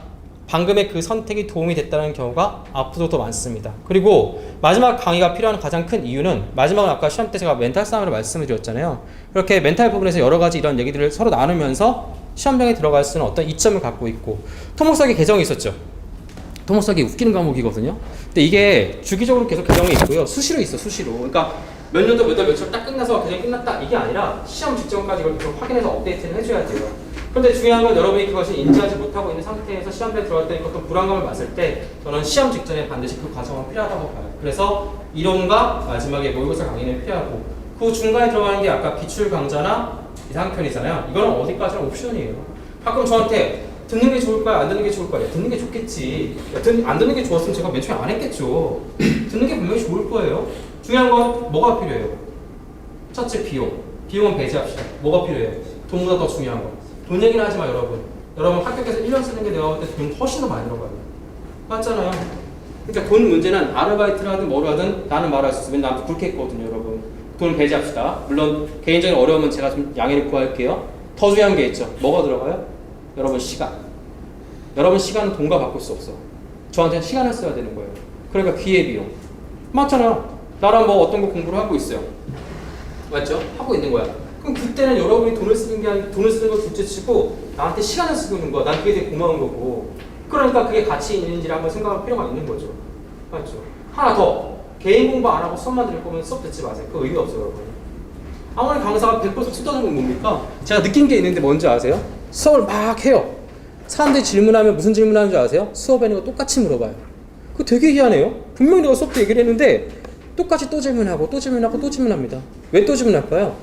방금의 그 선택이 도움이 됐다는 경우가 앞으로 더 많습니다. 그리고 마지막 강의가 필요한 가장 큰 이유는, 마지막은 아까 시험 때 제가 멘탈 싸움으로 말씀을 드렸잖아요. 그렇게 멘탈 부분에서 여러 가지 이런 얘기들을 서로 나누면서 시험장에 들어갈 수 있는 어떤 이점을 갖고 있고, 토목수학의 개정이 있었죠. 토목수학이 웃기는 과목이거든요. 근데 이게 주기적으로 계속 개정이 있고요. 수시로 있어, 수시로. 그러니까 몇 년도 몇 월 며칠 딱 끝나서 개정이 끝났다, 이게 아니라 시험 직전까지 이걸 계속 확인해서 업데이트를 해줘야 돼요. 그런데 중요한 건 여러분이 그것을 인지하지 못하고 있는 상태에서 시험에 들어갈 때 어떤 불안감을 봤을 때, 저는 시험 직전에 반드시 그 과정은 필요하다고 봐요. 그래서 이론과 마지막에 모의고사 강의는 필요하고, 그 중간에 들어가는 게 아까 기출 강좌나 이상편이잖아요. 이거는 어디까지나 옵션이에요. 가끔 저한테 듣는 게 좋을까요? 안 듣는 게 좋을까요? 듣는 게 좋겠지. 안 듣는 게 좋았으면 제가 맨 처음에 안 했겠죠. 듣는 게 분명히 좋을 거예요. 중요한 건 뭐가 필요해요? 첫째, 비용. 비용은 배제합시다. 뭐가 필요해요? 돈보다 더 중요한 거. 돈 얘기는 하지 마, 여러분. 여러분 학교에서 1년 쓰는 게 내가 볼 때 돈 훨씬 더 많이 들어가요. 맞잖아요. 그러니까 돈 문제는 아르바이트를 하든 뭐를 하든 나는 말할 수 있어요. 맨날 나한테 그렇게 했거든요, 여러분. 돈 배제합시다. 물론 개인적인 어려움은 제가 좀 양해를 구할게요. 더 중요한 게 있죠. 뭐가 들어가요? 여러분 시간. 여러분 시간은 돈과 바꿀 수 없어. 저한테는 시간을 써야 되는 거예요. 그러니까 기회비용. 맞잖아. 나랑 뭐 어떤 거 공부를 하고 있어요. 맞죠? 하고 있는 거야. 그럼 그때는 여러분이 돈을 쓰는 게 아니고, 돈을 쓰는 걸 둘째치고 나한테 시간을 쓰고 있는 거야. 난 그게 되게 고마운 거고. 그러니까 그게 가치 있는지를 한번 생각할 필요가 있는 거죠. 맞죠? 하나 더. 개인 공부 안 하고 수업만 들을 거면 수업 듣지 마세요. 그거 의미 없어요, 여러분. 아무리 강사가 100% 쏟아는 건 뭡니까? 제가 느낀 게 있는데 뭔지 아세요? 수업을 막 해요. 사람들이 질문하면 무슨 질문하는 줄 아세요? 수업에 있는 거 똑같이 물어봐요. 그거 되게 희한해요. 분명히 내가 수업 때 얘기를 했는데 똑같이 또 질문하고 또 질문하고 또 질문합니다. 왜 또 질문할까요?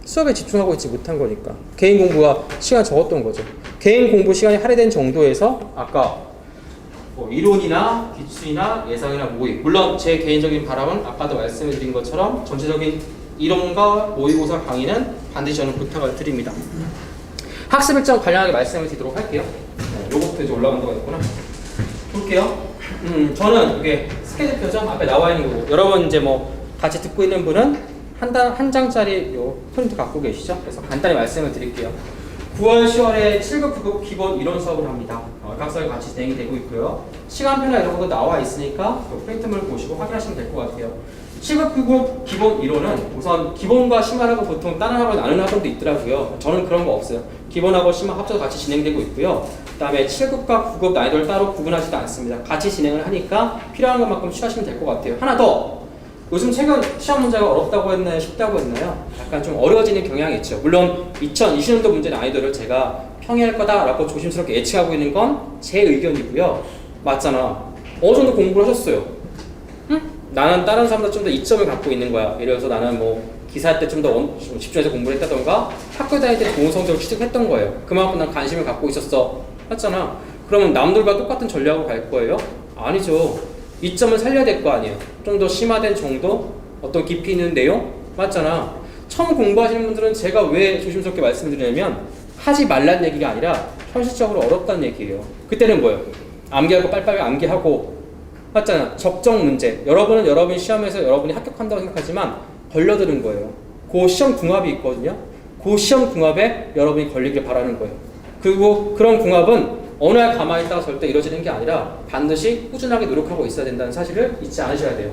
수업에 집중하고 있지 못한 거니까. 개인 공부가 시간 적었던 거죠. 개인 공부 시간이 할애된 정도에서 아까 뭐 이론이나 기출이나 예상이나 모의, 물론 제 개인적인 바람은 아까도 말씀을 드린 것처럼 전체적인 이론과 모의고사 강의는 반드시 저는 부탁을 드립니다. 학습 일정 관련하게 말씀을 드리도록 할게요. 요것도 이제 올라간 거가 있구나. 볼게요. 저는 이게 스케줄표죠. 앞에 나와 있는 거고, 여러분 이제 뭐 같이 듣고 있는 분은 한 장짜리 요 프린트 갖고 계시죠? 그래서 간단히 말씀을 드릴게요. 9월, 10월에 7급, 9급 기본 이론 수업을 합니다. 각설이 같이 진행이 되고 있고요. 시간표나 이런 것도 나와 있으니까 그 프린트물 보시고 확인하시면 될 것 같아요. 7급, 9급 기본 이론은 우선 기본과 심화라고 보통 다른 학원 나누는 학원도 있더라고요. 저는 그런 거 없어요. 기본하고 심화 합쳐서 같이 진행되고 있고요. 그 다음에 7급과 9급 난이도를 따로 구분하지도 않습니다. 같이 진행을 하니까 필요한 것만큼 취하시면 될 것 같아요. 하나 더! 요즘 최근 시험 문제가 어렵다고 했나요? 쉽다고 했나요? 약간 좀 어려워지는 경향이 있죠. 물론 2020년도 문제 난이도를 제가 평이할 거다라고 조심스럽게 예측하고 있는 건 제 의견이고요. 맞잖아. 어느 정도 공부를 하셨어요. 응? 나는 다른 사람보다 좀 더 이점을 갖고 있는 거야. 예를 들어서 나는 뭐 기사할 때 좀 더 집중해서 공부를 했다던가, 학교 다닐 때 좋은 성적을 취득했던 거예요. 그만큼 난 관심을 갖고 있었어. 맞잖아. 그러면 남들과 똑같은 전략으로 갈 거예요? 아니죠. 이점을 살려야 될 거 아니에요. 좀 더 심화된 정도? 어떤 깊이 있는 내용? 맞잖아. 처음 공부하시는 분들은 제가 왜 조심스럽게 말씀드리냐면, 하지 말란 얘기가 아니라 현실적으로 어렵다는 얘기예요. 그때는 뭐예요? 암기하고 빨리빨리 암기하고, 맞잖아. 적정 문제. 여러분은 여러분 시험에서 여러분이 합격한다고 생각하지만 걸려드는 거예요. 그 시험 궁합이 있거든요. 그 시험 궁합에 여러분이 걸리길 바라는 거예요. 그리고 그런 궁합은 어느 날 가만히 있다가 절대 이루어지는 게 아니라 반드시 꾸준하게 노력하고 있어야 된다는 사실을 잊지 않으셔야 돼요.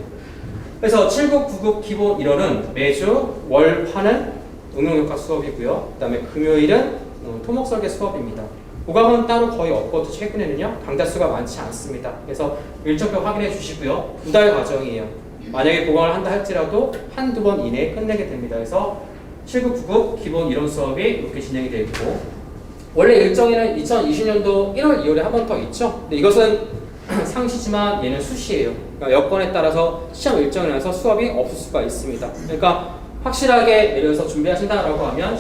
그래서 7급, 9급 기본 이론은 매주 월, 화는 응용교과 수업이고요. 그 다음에 금요일은 토목설계 수업입니다. 보강은 따로 거의 없거든요. 최근에는요. 강좌수가 많지 않습니다. 그래서 일정표 확인해 주시고요. 2달 과정이에요. 만약에 보강을 한다 할지라도 한두 번 이내에 끝내게 됩니다. 그래서 7급, 9급 기본 이론 수업이 이렇게 진행이 되어 있고 원래 일정에는 2020년도 1월, 2월에 한 번 더 있죠. 근데 이것은 상시지만 얘는 수시예요. 그러니까 여건에 따라서 시험 일정이라서 수업이 없을 수가 있습니다. 그러니까 확실하게 예를 들어서 준비하신다라고 하면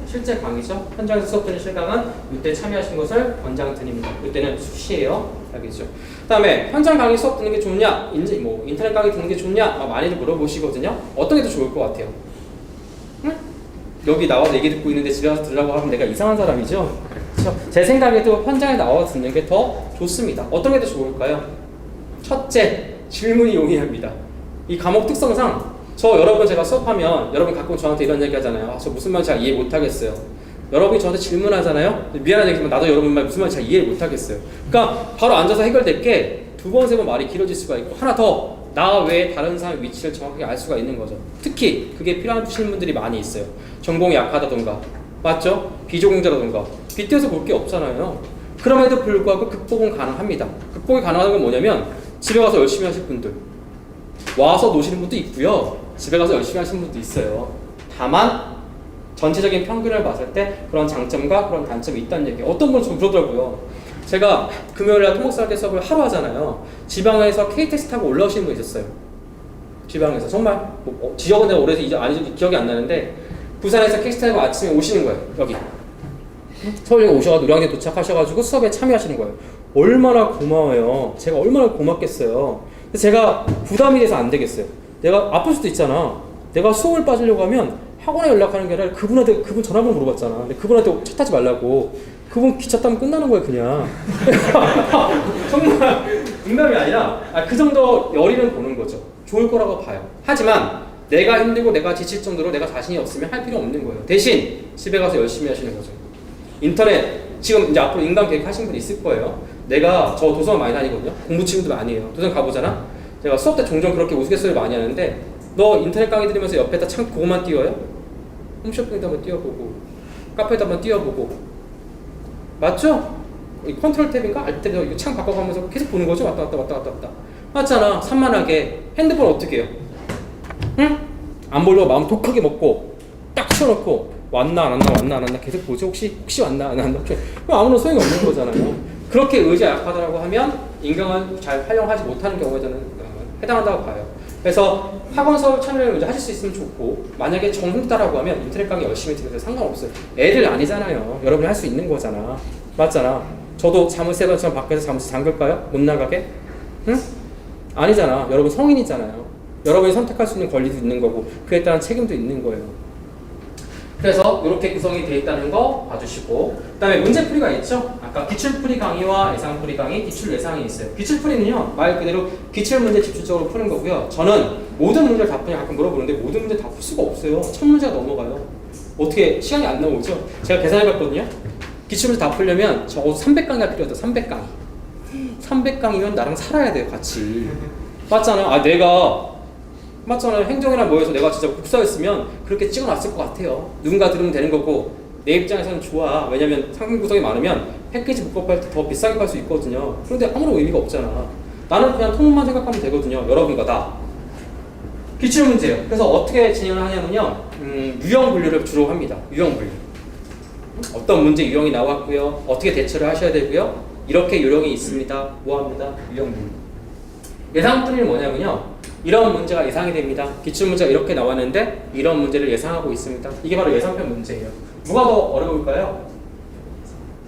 실제 강의죠. 현장에서 수업 듣는 실강은 이때 참여하시는 것을 권장드립니다. 이때는 수시예요. 알겠죠? 그다음에 현장 강의 수업 듣는 게 좋냐, 인터넷 강의 듣는 게 좋냐, 많이들 물어보시거든요. 어떤 게 더 좋을 것 같아요? 응? 여기 나와서 얘기 듣고 있는데 집에 가서 들으라고 하면 내가 이상한 사람이죠. 그렇죠? 제 생각에도 현장에 나와서 듣는 게 더 좋습니다. 어떤 게 더 좋을까요? 첫째, 질문이 용이합니다. 이 과목 특성상 여러분 제가 수업하면 여러분 가끔 저한테 이런 얘기 하잖아요. 저 무슨 말인지 잘 이해 못하겠어요. 여러분이 저한테 질문하잖아요. 미안한 얘기지만 나도 여러분 말 무슨 말인지 잘 이해 못하겠어요. 그러니까 바로 앉아서 해결될 게 두 번, 세 번 말이 길어질 수가 있고 하나 더 나 외에 다른 사람의 위치를 정확하게 알 수가 있는 거죠. 특히 그게 필요하신 분들이 많이 있어요. 전공이 약하다던가 맞죠? 비전공자라던가 빗대서 볼 게 없잖아요. 그럼에도 불구하고 극복은 가능합니다. 극복이 가능한 건 뭐냐면 집에 가서 열심히 하실 분들 와서 노시는 분도 있고요. 집에 가서 열심히 하시는 분도 있어요. 다만 전체적인 평균을 봤을 때 그런 장점과 그런 단점이 있다는 얘기예요. 어떤 분은 좀 그러더라고요. 제가 금요일날 토목살대 수업을 하루 하잖아요. 지방에서 KTX 타고 올라오시는 분 있었어요. 지방에서 정말 지역은 내가 오래서 기억이 안 나는데 부산에서 KTX 타고 아침에 오시는 거예요. 여기 서울에 오셔가지고 노량진 도착하셔가지고 수업에 참여하시는 거예요. 얼마나 고마워요. 제가 얼마나 고맙겠어요. 제가 부담이 돼서 안 되겠어요. 내가 아플 수도 있잖아. 내가 수업을 빠지려고 하면 학원에 연락하는 게 아니라 그분 전화번호 물어봤잖아. 근데 그분한테 차 타지 말라고. 그분 기차 타면 끝나는 거예요, 그냥. 정말 농담이 아니라 그 정도 열의는 보는 거죠. 좋을 거라고 봐요. 하지만 내가 힘들고 내가 지칠 정도로 내가 자신이 없으면 할 필요 없는 거예요. 대신 집에 가서 열심히 하시는 거죠. 인터넷 지금 이제 앞으로 인강 계획 하신 분 있을 거예요. 저 도서관 많이 다니거든요. 공부 친구들 많이 해요. 도서관 가보잖아. 제가 수업 때 종종 그렇게 우스갯소리를 많이 하는데 너 인터넷 강의 들으면서 옆에다 창 그거만 띄워요? 홈쇼핑에다 한번 띄워보고 카페에다 한번 띄워보고 맞죠? 이 컨트롤 탭인가? 알탭에서 이거 창 바꿔가면서 계속 보는 거죠? 왔다 갔다 맞잖아. 산만하게. 핸드폰 어떻게 해요? 응? 안 보려고 마음 독하게 먹고 딱 치워놓고 왔나 안 왔나 계속 보죠. 혹시 왔나 안 왔나 아무런 소용이 없는 거잖아요. 그렇게 의지가 약하다고 하면 인강을 잘 활용하지 못하는 경우에 저는 해당한다고 봐요. 그래서 학원 수업 참여를 이제 하실 수 있으면 좋고 만약에 정힘다라고 하면 인터넷 강의 열심히 들으셔도 상관없어요. 애들 아니잖아요. 여러분이 할 수 있는 거잖아. 맞잖아. 저도 자물쇠처럼 밖에서 자물쇠 잠글까요? 못 나가게? 응? 아니잖아. 여러분 성인이잖아요. 여러분이 선택할 수 있는 권리도 있는 거고 그에 따른 책임도 있는 거예요. 그래서 이렇게 구성이 되어 있다는 거 봐주시고 그 다음에 문제풀이가 있죠. 아까 기출풀이 강의와 예상풀이 강의, 기출 예상이 있어요. 기출풀이는요 말 그대로 기출문제 집중적으로 푸는 거고요. 저는 모든 문제를 다 푸냐 가끔 물어보는데 모든 문제 다 풀 수가 없어요. 첫 문제가 넘어가요. 어떻게 시간이 안 나오죠? 제가 계산해봤거든요. 기출문제 다 풀려면 적어도 300강의가 필요하다. 300강의 300강이면 나랑 살아야 돼요 같이. 맞잖아. 맞잖아요. 행정이랑 뭐해서 내가 진짜 국사였으면 그렇게 찍어놨을 것 같아요. 누군가 들으면 되는 거고 내 입장에서는 좋아. 왜냐면 상품 구성이 많으면 패키지 묶어팔 때 더 비싸게 팔 수 있거든요. 그런데 아무런 의미가 없잖아. 나는 그냥 통문만 생각하면 되거든요. 여러분과 다. 기출문제예요. 그래서 어떻게 진행을 하냐면요. 유형 분류를 주로 합니다. 유형 분류. 어떤 문제 유형이 나왔고요. 어떻게 대처를 하셔야 되고요. 이렇게 요령이 있습니다. 뭐합니다? 유형 분류. 예상 분류는 뭐냐면요. 이런 문제가 예상이 됩니다. 기출문제가 이렇게 나왔는데 이런 문제를 예상하고 있습니다. 이게 바로 예상편 문제예요. 뭐가 더 어려울까요?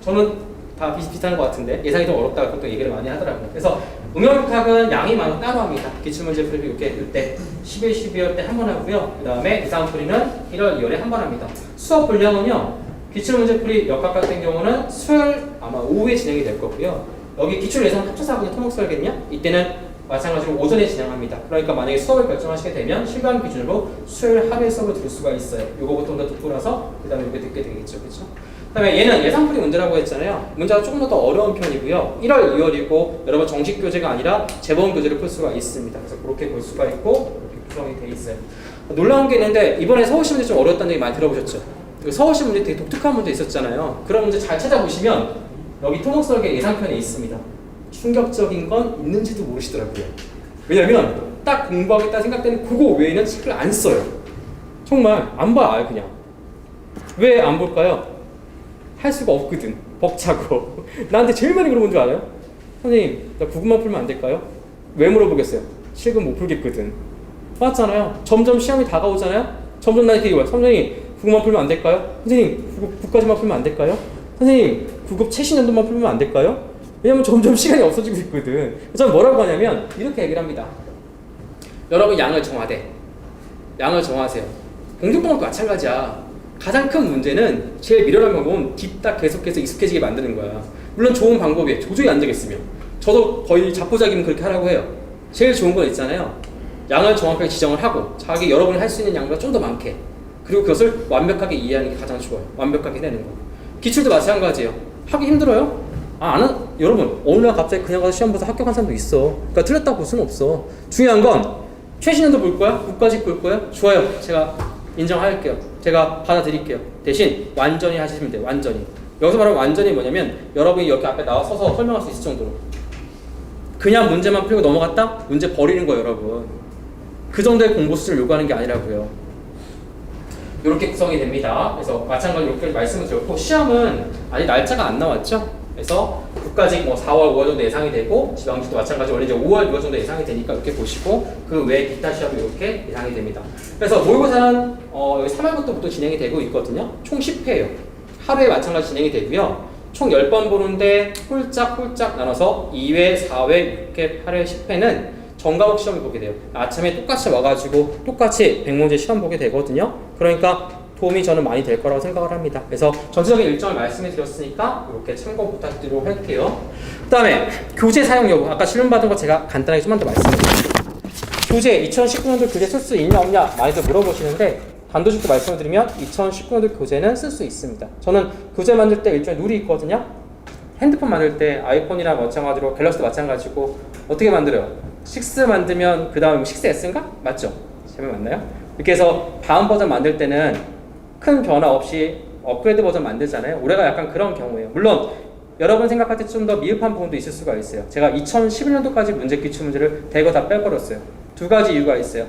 저는 다 비슷비슷한 것 같은데 예상이 더 어렵다고 보통 얘기를 많이 하더라고요. 그래서 응용육학은 양이 많아 따로 합니다. 기출문제 풀이 이렇게 이때 11, 12월 때 한 번 하고요. 그 다음에 예상풀이는 1월, 2월에 한 번 합니다. 수업 분량은요. 기출문제 풀이 역학 같은 경우는 수요일 아마 오후에 진행이 될 거고요. 여기 기출 예상 합쳐서 하거든요. 토목설겠냐? 이때는 마찬가지로 오전에 진행합니다. 그러니까 만약에 수업을 결정하시게 되면 시간 기준으로 수요일 하루에 수업을 들을 수가 있어요. 요거부터 더 듣고 나서 그 다음에 이렇게 듣게 되겠죠. 그렇죠? 그 다음에 얘는 예상풀이 문제라고 했잖아요. 문제가 조금 더 어려운 편이고요. 1월, 2월이고 여러분 정식 교재가 아니라 재본 교재를 풀 수가 있습니다. 그래서 그렇게 볼 수가 있고 이렇게 구성이 돼 있어요. 놀라운 게 있는데 이번에 서울시 문제 좀 어려웠다는 얘기 많이 들어보셨죠? 서울시 문제 되게 독특한 문제 있었잖아요. 그런 문제 잘 찾아보시면 여기 토목설계 예상편에 있습니다. 충격적인 건 있는지도 모르시더라고요. 왜냐면 딱 공부하겠다 생각되는 그거 외에는 책을 안 써요. 정말 안 봐요 그냥. 왜 안 볼까요? 할 수가 없거든. 벅차고. 나한테 제일 많이 물어본 줄 알아요? 선생님 나 국어만 풀면 안 될까요? 왜 물어보겠어요? 실금 못 풀겠거든. 맞잖아요. 점점 시험이 다가오잖아요. 점점 나 이렇게 얘기해요. 선생님 국어만 풀면 안 될까요? 선생님 국까지만 풀면 안 될까요? 선생님 국어 최신 연도만 풀면 안 될까요? 왜냐면 점점 시간이 없어지고 있거든. 저는 뭐라고 하냐면 이렇게 얘기를 합니다. 여러분 양을 정하되 양을 정하세요. 공중과목도 마찬가지야. 가장 큰 문제는 제일 미련한 방법은 딥딱 계속해서 익숙해지게 만드는 거야. 물론 좋은 방법이에요. 도저히 안 되겠으면. 저도 거의 자포자기면 그렇게 하라고 해요. 제일 좋은 건 있잖아요. 양을 정확하게 지정을 하고 자기 여러분이 할 수 있는 양보다 좀 더 많게, 그리고 그것을 완벽하게 이해하는 게 가장 좋아요. 완벽하게 해내는 거. 기출도 마찬가지예요. 하기 힘들어요? 여러분 어느 날 갑자기 그냥 가서 시험 봐서 합격한 사람도 있어. 그러니까 틀렸다고 볼 수는 없어. 중요한 건 최신연도 볼 거야? 국가직 볼 거야? 좋아요. 제가 인정할게요. 제가 받아들일게요. 대신 완전히 하시면 돼요. 완전히. 여기서 말하면 완전히 뭐냐면 여러분이 여기 앞에 나와 서서 설명할 수 있을 정도로. 그냥 문제만 풀고 넘어갔다? 문제 버리는 거예요, 여러분. 그 정도의 공부 수준을 요구하는 게 아니라고요. 이렇게 구성이 됩니다. 그래서 마찬가지로 이렇게 말씀을 드렸고, 시험은 아직 날짜가 안 나왔죠? 그래서 국가직 4월, 5월 정도 예상이 되고, 지방직도 마찬가지로 원래 이제 5월, 6월 정도 예상이 되니까 이렇게 보시고, 그 외에 기타 시험이 이렇게 예상이 됩니다. 그래서 모의고사는 여기 3월부터 진행이 되고 있거든요. 총 10회예요. 하루에 마찬가지 진행이 되고요. 총 10번 보는데 홀짝 나눠서 2회, 4회, 6회, 8회, 10회는 전과목 시험을 보게 돼요. 아침에 똑같이 와가지고 똑같이 100문제 시험 보게 되거든요. 그러니까 도움이 저는 많이 될 거라고 생각을 합니다. 그래서 전체적인 일정을 말씀해 드렸으니까 이렇게 참고 부탁드리도록 할게요. 그 다음에 교재 사용 여부. 아까 질문 받은 거 제가 간단하게 좀만 더 말씀해 드릴게요. 교재 2019년도 교재 쓸 수 있냐 없냐 많이들 물어보시는데, 단도직도 말씀을 드리면 2019년도 교재는 쓸 수 있습니다. 저는 교재 만들 때 일종의 룰이 있거든요. 핸드폰 만들 때 아이폰이나 마찬가지로 갤럭시도 마찬가지고 어떻게 만들어요? 6 만들면 그 다음 6S인가? 맞죠? 제목 맞나요? 이렇게 해서 다음 버전 만들 때는 큰 변화 없이 업그레이드 버전 만들잖아요. 올해가 약간 그런 경우예요. 물론 여러분 생각할 때 좀 더 미흡한 부분도 있을 수가 있어요. 제가 2011년도까지 문제 기출 문제를 대거 다 빼버렸어요. 두 가지 이유가 있어요.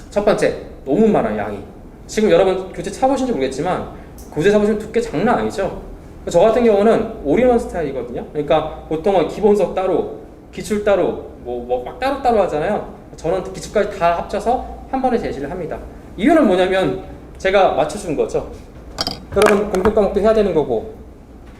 첫 번째, 너무 많아요, 양이. 지금 여러분 교재 차보신지 모르겠지만 교재 사보시면 두께 장난 아니죠? 저 같은 경우는 올인원 스타일이거든요. 그러니까 보통은 기본서 따로, 기출 따로, 막 따로따로 하잖아요. 저는 기출까지 다 합쳐서 한 번에 제시를 합니다. 이유는 뭐냐면 제가 맞춰준 거죠. 여러분 공통과목도 해야 되는 거고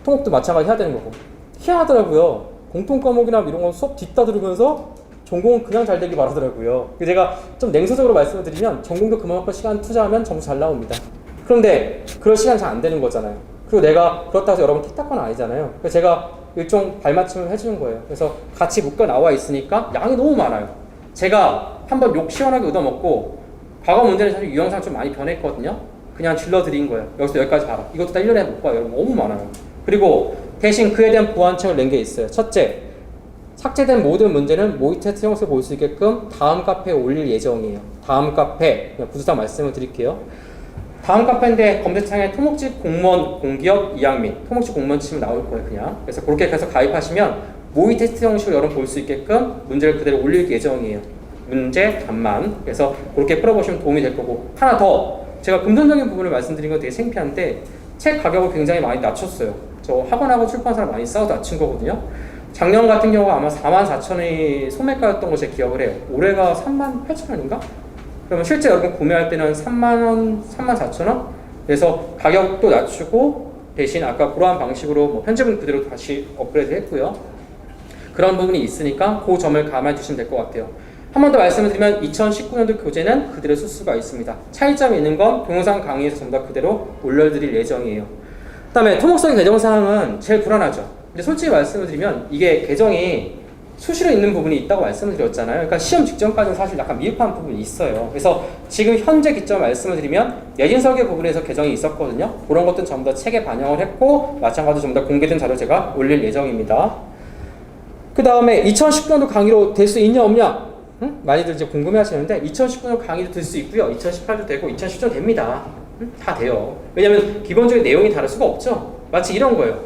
통목도 마찬가지 해야 되는 거고, 희한하더라고요. 공통과목이나 이런 거 수업 뒷다 들으면서 전공은 그냥 잘 되기 바라더라고요. 제가 좀 냉소적으로 말씀을 드리면 전공도 그만큼 시간 투자하면 점수 잘 나옵니다. 그런데 그럴 시간 잘 안 되는 거잖아요. 그리고 내가 그렇다고 해서 여러분 틱탁건 아니잖아요. 그래서 제가 일종 발맞춤을 해주는 거예요. 그래서 같이 묶여 나와 있으니까 양이 너무 많아요. 제가 한번 욕 시원하게 얻어먹고 과거 문제는 사실 유형상 좀 많이 변했거든요. 그냥 질러드린 거예요. 여기서 여기까지 봐라. 이것도 다 1년에 못 봐요. 여러분 너무 많아요. 그리고 대신 그에 대한 보완책을 낸 게 있어요. 첫째, 삭제된 모든 문제는 모의 테스트 형식을 볼 수 있게끔 다음 카페에 올릴 예정이에요. 다음 카페, 그냥 구조상 말씀을 드릴게요. 다음 카페인데 검색창에 토목직 공무원 공기업 2학민, 토목직 공무원 치면 나올 거예요, 그냥. 그래서 그렇게 해서 가입하시면 모의 테스트 형식으로 여러분 볼 수 있게끔 문제를 그대로 올릴 예정이에요. 문제 답만. 그래서 그렇게 풀어보시면 도움이 될 거고, 하나 더 제가 금전적인 부분을 말씀드린 건 되게 창피한데 책 가격을 굉장히 많이 낮췄어요. 저 학원하고 출판사랑 많이 싸워서 낮춘 거거든요. 작년 같은 경우가 아마 44,000원이 소매가였던 거 제가 기억을 해요. 올해가 38,000원인가? 그러면 실제 여러분 구매할 때는 30,000원, 34,000원? 그래서 가격도 낮추고 대신 아까 그러한 방식으로 편집은 그대로 다시 업그레이드 했고요. 그런 부분이 있으니까 그 점을 감안해 주시면 될 것 같아요. 한 번 더 말씀을 드리면 2019년도 교재는 그대로 쓸 수가 있습니다. 차이점이 있는 건 동영상 강의에서 전부 다 그대로 올려드릴 예정이에요. 그 다음에 토목성 개정사항은 제일 불안하죠. 근데 솔직히 말씀을 드리면 이게 개정이 수시로 있는 부분이 있다고 말씀을 드렸잖아요. 그러니까 시험 직전까지는 사실 약간 미흡한 부분이 있어요. 그래서 지금 현재 기점 말씀을 드리면 내진 설계 부분에서 개정이 있었거든요. 그런 것들은 전부 다 책에 반영을 했고 마찬가지로 전부 다 공개된 자료 제가 올릴 예정입니다. 그 다음에 2019년도 강의로 될 수 있냐 없냐? 많이들 이제 궁금해 하시는데 2019년 강의도 될 수 있고요. 2018도 되고 2010도 됩니다. 다 돼요. 왜냐면 기본적인 내용이 다를 수가 없죠. 마치 이런 거예요.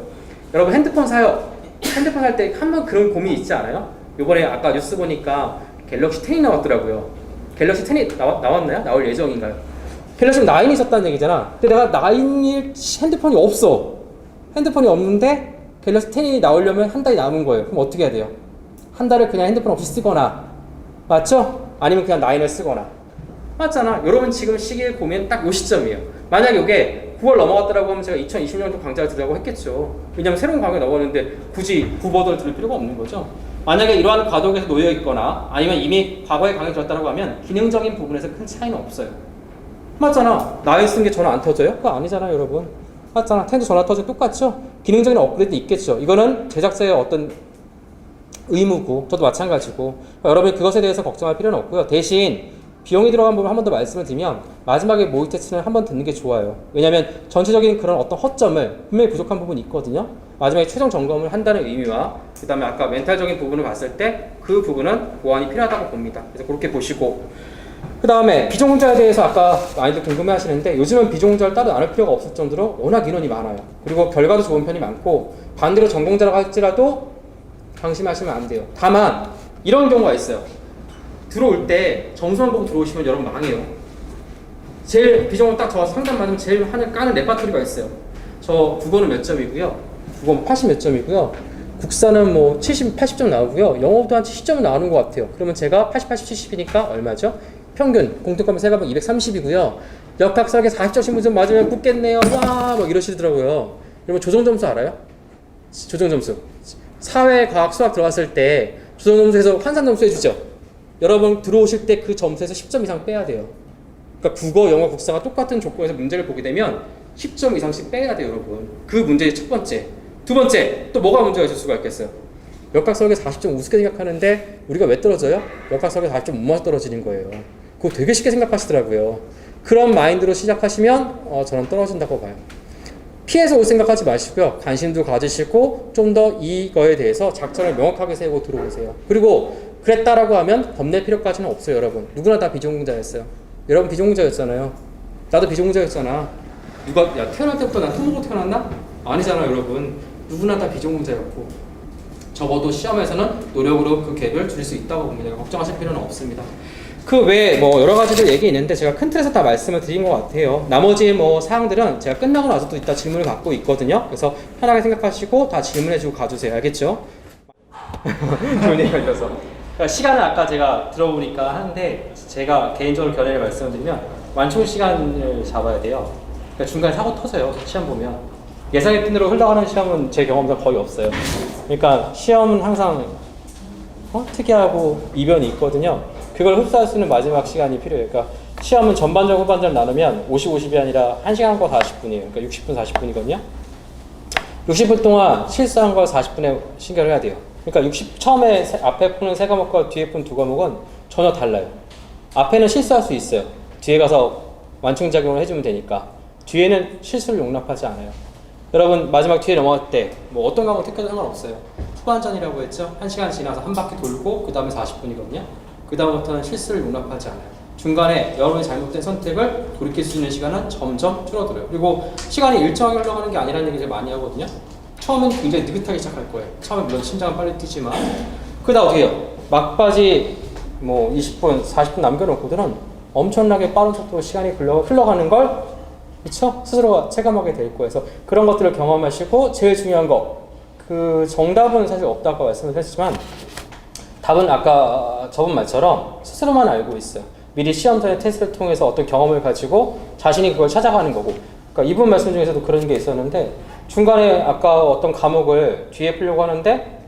여러분 핸드폰 사요. 핸드폰 살 때 한 번 그런 고민이 있지 않아요? 요번에 아까 뉴스 보니까 갤럭시 10이 나왔더라고요. 갤럭시 10이 나왔나요? 나올 예정인가요? 갤럭시 9이 있었다는 얘기잖아. 근데 내가 9일 핸드폰이 없어. 핸드폰이 없는데 갤럭시 10이 나오려면 한 달이 남은 거예요. 그럼 어떻게 해야 돼요? 한 달을 그냥 핸드폰 없이 쓰거나, 맞죠? 아니면 그냥 9을 쓰거나. 맞잖아. 여러분 지금 시기의 고민 딱 요 시점이에요. 만약에 이게 9월 넘어갔더라고 하면 제가 2020년도 강좌를 들으라고 했겠죠. 왜냐면 새로운 강좌가 나오는데 굳이 9버전을 들을 필요가 없는 거죠. 만약에 이러한 과도기에서 놓여 있거나 아니면 이미 과거에 강의 들었다고 하면 기능적인 부분에서 큰 차이는 없어요. 맞잖아. 나이 쓴 게 전화 안 터져요? 그거 아니잖아요, 여러분. 맞잖아. 10도 전화 터져 똑같죠? 기능적인 업그레이드 있겠죠. 이거는 제작자의 어떤 의무고, 저도 마찬가지고. 그러니까 여러분이 그것에 대해서 걱정할 필요는 없고요. 대신 비용이 들어간 부분 한 번 더 말씀을 드리면 마지막에 모의 테스트는 한 번 듣는 게 좋아요. 왜냐하면 전체적인 그런 어떤 허점을 분명히 부족한 부분이 있거든요. 마지막에 최종 점검을 한다는 의미와 그 다음에 아까 멘탈적인 부분을 봤을 때 그 부분은 보완이 필요하다고 봅니다. 그래서 그렇게 보시고, 그 다음에 비전공자에 대해서 아까 많이들 궁금해 하시는데 요즘은 비전공자를 따로 나눌 필요가 없을 정도로 워낙 인원이 많아요. 그리고 결과도 좋은 편이 많고 반대로 전공자라고 할지라도 방심하시면 안 돼요. 다만 이런 경우가 있어요. 들어올 때 점수만 보고 들어오시면 여러분 망해요. 제일 비전공 딱 저와서 상담 받으면 제일 까는 레파토리가 있어요. 저 국어는 몇 점이고요. 국어는 80 몇 점이고요. 국사는 뭐 70, 80점 나오고요. 영어도 한 70점 나오는 것 같아요. 그러면 제가 80, 80, 70이니까 얼마죠? 평균 공통점을 세가면 230이고요. 역학설계 40점 신분점 맞으면 붙겠네요. 와, 막 이러시더라고요. 여러분 조정 점수 알아요? 조정 점수. 사회, 과학, 수학 들어갔을 때 조정 점수에서 환산 점수 해주죠. 여러분 들어오실 때 그 점수에서 10점 이상 빼야 돼요. 그러니까 국어, 영어, 국사가 똑같은 조건에서 문제를 보게 되면 10점 이상씩 빼야 돼요, 여러분. 그 문제의 첫 번째. 두 번째, 또 뭐가 문제가 있을 수가 있겠어요? 역학설계 40점 우습게 생각하는데 우리가 왜 떨어져요? 역학설계 40점 못 맞아 떨어지는 거예요. 그거 되게 쉽게 생각하시더라고요. 그런 마인드로 시작하시면 저는 떨어진다고 봐요. 피해서 올 생각하지 마시고요. 관심도 가지시고 좀 더 이거에 대해서 작전을 명확하게 세우고 들어오세요. 그리고 그랬다라고 하면 겁낼 필요까지는 없어요, 여러분. 누구나 다 비전공자였어요. 여러분 비전공자였잖아요. 나도 비전공자였잖아. 누가 야 태어날 때부터 난 토목으로 태어났나? 아니잖아, 여러분. 누구나 다 비전공자였고 적어도 시험에서는 노력으로 그 갭을 줄일 수 있다고 봅니다. 걱정하실 필요는 없습니다. 그 외에 뭐 여러 가지들 얘기 있는데 제가 큰 틀에서 다 말씀을 드린 것 같아요. 나머지 뭐 사항들은 제가 끝나고 나서도 이따 질문을 받고 있거든요. 그래서 편하게 생각하시고 다 질문해주고 가주세요. 알겠죠? 좋은 얘기 걸려서. 그러니까 시간은 아까 제가 들어보니까 하는데 제가 개인적으로 견해를 말씀을 드리면 완충 시간을 잡아야 돼요. 그러니까 중간에 사고 터져요. 시험 보면. 예상의 핀으로 흘러가는 시험은 제 경험상 거의 없어요. 그러니까 시험은 항상 특이하고 이변이 있거든요. 그걸 흡수할 수 있는 마지막 시간이 필요해요. 그러니까 시험은 전반전 후반전 나누면 50, 50이 아니라 1시간과 40분이에요. 그러니까 60분, 40분이거든요. 60분 동안 실수한 걸 40분에 신경을 해야 돼요. 그러니까 처음에 앞에 푸는 세 과목과 뒤에 푸는 두 과목은 전혀 달라요. 앞에는 실수할 수 있어요. 뒤에 가서 완충작용을 해주면 되니까. 뒤에는 실수를 용납하지 않아요. 여러분 마지막 뒤에 넘어갈 때 뭐 어떤 과목 택해도 상관없어요. 후반전이라고 했죠. 1시간 지나서 한 바퀴 돌고 그 다음에 40분이거든요. 그 다음부터는 실수를 용납하지 않아요. 중간에 여러분이 잘못된 선택을 돌이킬 수 있는 시간은 점점 줄어들어요. 그리고 시간이 일정하게 흘러가는 게 아니라는 얘기를 많이 하거든요. 처음엔 굉장히 느긋하게 시작할 거예요. 처음에 물론 심장은 빨리 뛰지만 그러다 어떻게 해요? 막바지 뭐 20분, 40분 남겨놓고들은 엄청나게 빠른 속도로 시간이 흘러가는 걸 그쵸? 스스로가 체감하게 될 거예요. 그래서 그런 것들을 경험하시고 제일 중요한 거 그 정답은 사실 없다고 말씀을 했지만 답은 아까 저번 말처럼 스스로만 알고 있어요. 미리 시험 전에 테스트를 통해서 어떤 경험을 가지고 자신이 그걸 찾아가는 거고. 그러니까 이분 말씀 중에서도 그런 게 있었는데 중간에 아까 어떤 과목을 뒤에 풀려고 하는데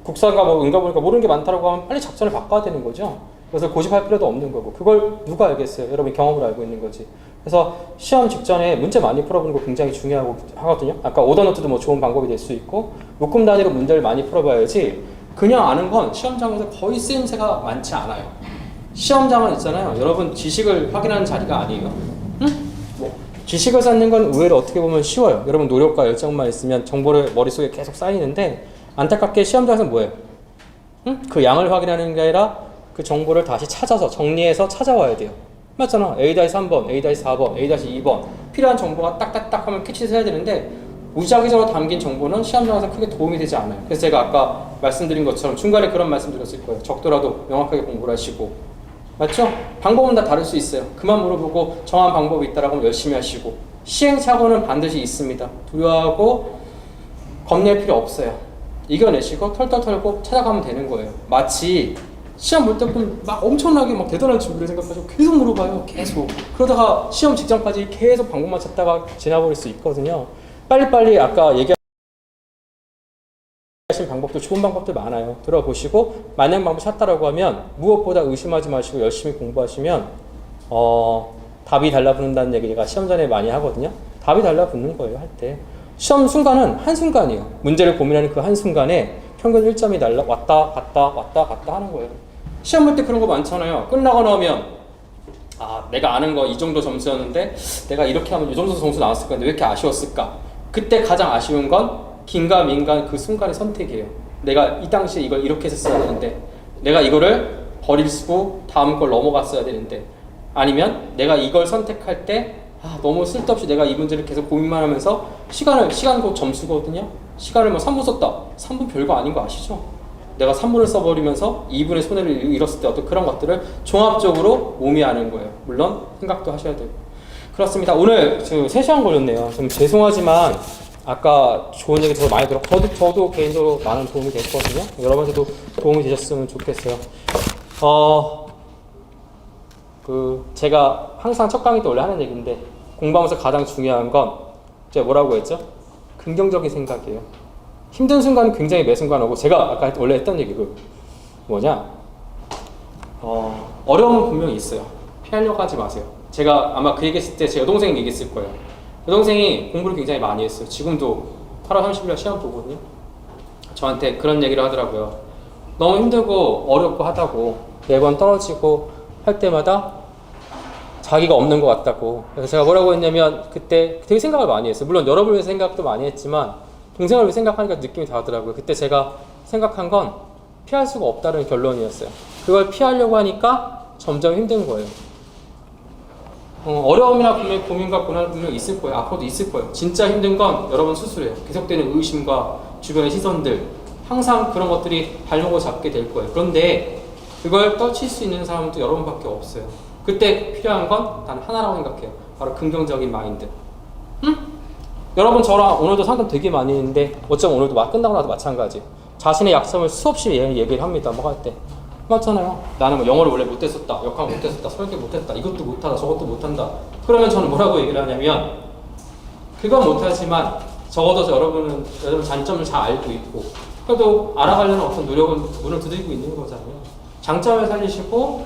국사 과목, 응가 보니까 모르는 게 많다고 하면 빨리 작전을 바꿔야 되는 거죠. 그래서 고집할 필요도 없는 거고 그걸 누가 알겠어요? 여러분 경험을 알고 있는 거지. 그래서 시험 직전에 문제 많이 풀어보는 거 굉장히 중요하고 하거든요. 아까 오더노트도 뭐 좋은 방법이 될 수 있고 묶음 단위로 문제를 많이 풀어봐야지 그냥 아는 건 시험장에서 거의 쓰임새가 많지 않아요. 시험장은 있잖아요. 여러분 지식을 확인하는 자리가 아니에요. 응? 뭐 지식을 쌓는 건 의외로 어떻게 보면 쉬워요. 여러분 노력과 열정만 있으면 정보를 머릿속에 계속 쌓이는데 안타깝게 시험장에서 뭐예요? 응? 그 양을 확인하는 게 아니라 그 정보를 다시 찾아서 정리해서 찾아와야 돼요. 맞잖아. A-3번, A-4번, A-2번 필요한 정보가 딱딱딱 하면 캐치해서 해야 되는데 무작위적으로 담긴 정보는 시험장에서 크게 도움이 되지 않아요. 그래서 제가 아까 말씀드린 것처럼 중간에 그런 말씀 드렸을 거예요. 적더라도 명확하게 공부를 하시고, 맞죠? 방법은 다 다를 수 있어요. 그만 물어보고 정한 방법이 있다라고 하면 열심히 하시고, 시행착오는 반드시 있습니다. 두려워하고 겁낼 필요 없어요. 이겨내시고 털털 털고 찾아가면 되는 거예요. 마치 시험 볼 때 막 엄청나게 막 대단한 준비를 생각하시고 계속 물어봐요. 계속. 그러다가 시험 직전까지 계속 방법만 찾다가 지나버릴 수 있거든요. 빨리빨리 아까 얘기하신 방법도 좋은 방법들 많아요. 들어보시고 만약 방법 찾다라고 하면 무엇보다 의심하지 마시고 열심히 공부하시면 답이 달라붙는다는 얘기가 시험 전에 많이 하거든요. 답이 달라붙는 거예요. 할 때. 시험 순간은 한순간이에요. 문제를 고민하는 그 한순간에 평균 1점이 왔다 갔다 하는 거예요. 시험 볼 때 그런 거 많잖아요. 끝나고 나오면 내가 아는 거 이 정도 점수였는데 내가 이렇게 하면 이 정도 점수 나왔을 건데 왜 이렇게 아쉬웠을까? 그때 가장 아쉬운 건 긴가민가 그 순간의 선택이에요. 내가 이 당시에 이걸 이렇게 했었어야 되는데 내가 이거를 버릴 수고 다음 걸 넘어갔어야 되는데 아니면 내가 이걸 선택할 때 너무 쓸데없이 내가 이 문제를 계속 고민만 하면서 시간 곧 점수거든요. 시간을 3분 썼다. 3분 별거 아닌 거 아시죠? 내가 3분을 써버리면서 2분의 손해를 잃었을 때 어떤 그런 것들을 종합적으로 몸이 아는 거예요. 물론 생각도 하셔야 되고. 그렇습니다. 오늘 지금 3시간 걸렸네요. 좀 죄송하지만 아까 좋은 얘기 더 많이 들었고 저도 개인적으로 많은 도움이 됐거든요. 여러분들도 도움이 되셨으면 좋겠어요. 제가 항상 첫 강의 때 원래 하는 얘기인데 공부하면서 가장 중요한 건 제가 뭐라고 했죠? 긍정적인 생각이에요. 힘든 순간은 굉장히 매 순간 오고 제가 아까 원래 했던 얘기고 어려움은 분명히 있어요. 피하려고 하지 마세요. 제가 아마 그 얘기했을 때 제 여동생이 얘기했을 거예요. 여동생이 공부를 굉장히 많이 했어요. 지금도 8월 30일 시험 보거든요. 저한테 그런 얘기를 하더라고요. 너무 힘들고 어렵고 하다고 매번 떨어지고 할 때마다 자기가 없는 것 같다고. 그래서 제가 뭐라고 했냐면 그때 되게 생각을 많이 했어요. 물론 여러분을 위해서 생각도 많이 했지만 동생을 위해 생각하니까 느낌이 다르더라고요. 그때 제가 생각한 건 피할 수가 없다는 결론이었어요. 그걸 피하려고 하니까 점점 힘든 거예요. 어려움이나 분명히 고민과 고난은 분명히 있을 거예요. 앞으로도 있을 거예요. 진짜 힘든 건 여러분 스스로예요. 계속되는 의심과 주변의 시선들, 항상 그런 것들이 발목을 잡게 될 거예요. 그런데 그걸 떨칠 수 있는 사람은 또 여러분밖에 없어요. 그때 필요한 건 단 하나라고 생각해요. 바로 긍정적인 마인드. 여러분 저랑 오늘도 상담 되게 많이 했는데 어쩌면 오늘도 끝나고 나도 마찬가지. 자신의 약점을 수없이 얘기를 합니다. 뭐 할 때. 맞잖아요. 나는 뭐 영어를 원래 못했었다. 역학 못했었다. 설계 못했다. 이것도 못하다. 저것도 못한다. 그러면 저는 뭐라고 얘기를 하냐면 그건 못하지만 적어도 여러분 장점을 잘 알고 있고 그래도 알아가려는 어떤 노력은 문을 두드리고 있는 거잖아요. 장점을 살리시고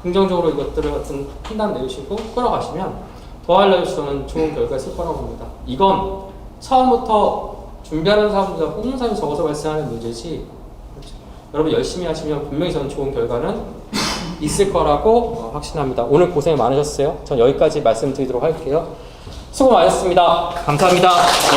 긍정적으로 이것들을 어떤 판단 내주시고 끌어가시면 더 알려주시면 좋은 결과 있을 거라고 봅니다. 이건 처음부터 준비하는 사람보다 뽑는 사람이 적어서 발생하는 문제지 여러분 열심히 하시면 분명히 저는 좋은 결과는 있을 거라고 확신합니다. 오늘 고생 많으셨어요. 전 여기까지 말씀드리도록 할게요. 수고 많으셨습니다. 감사합니다.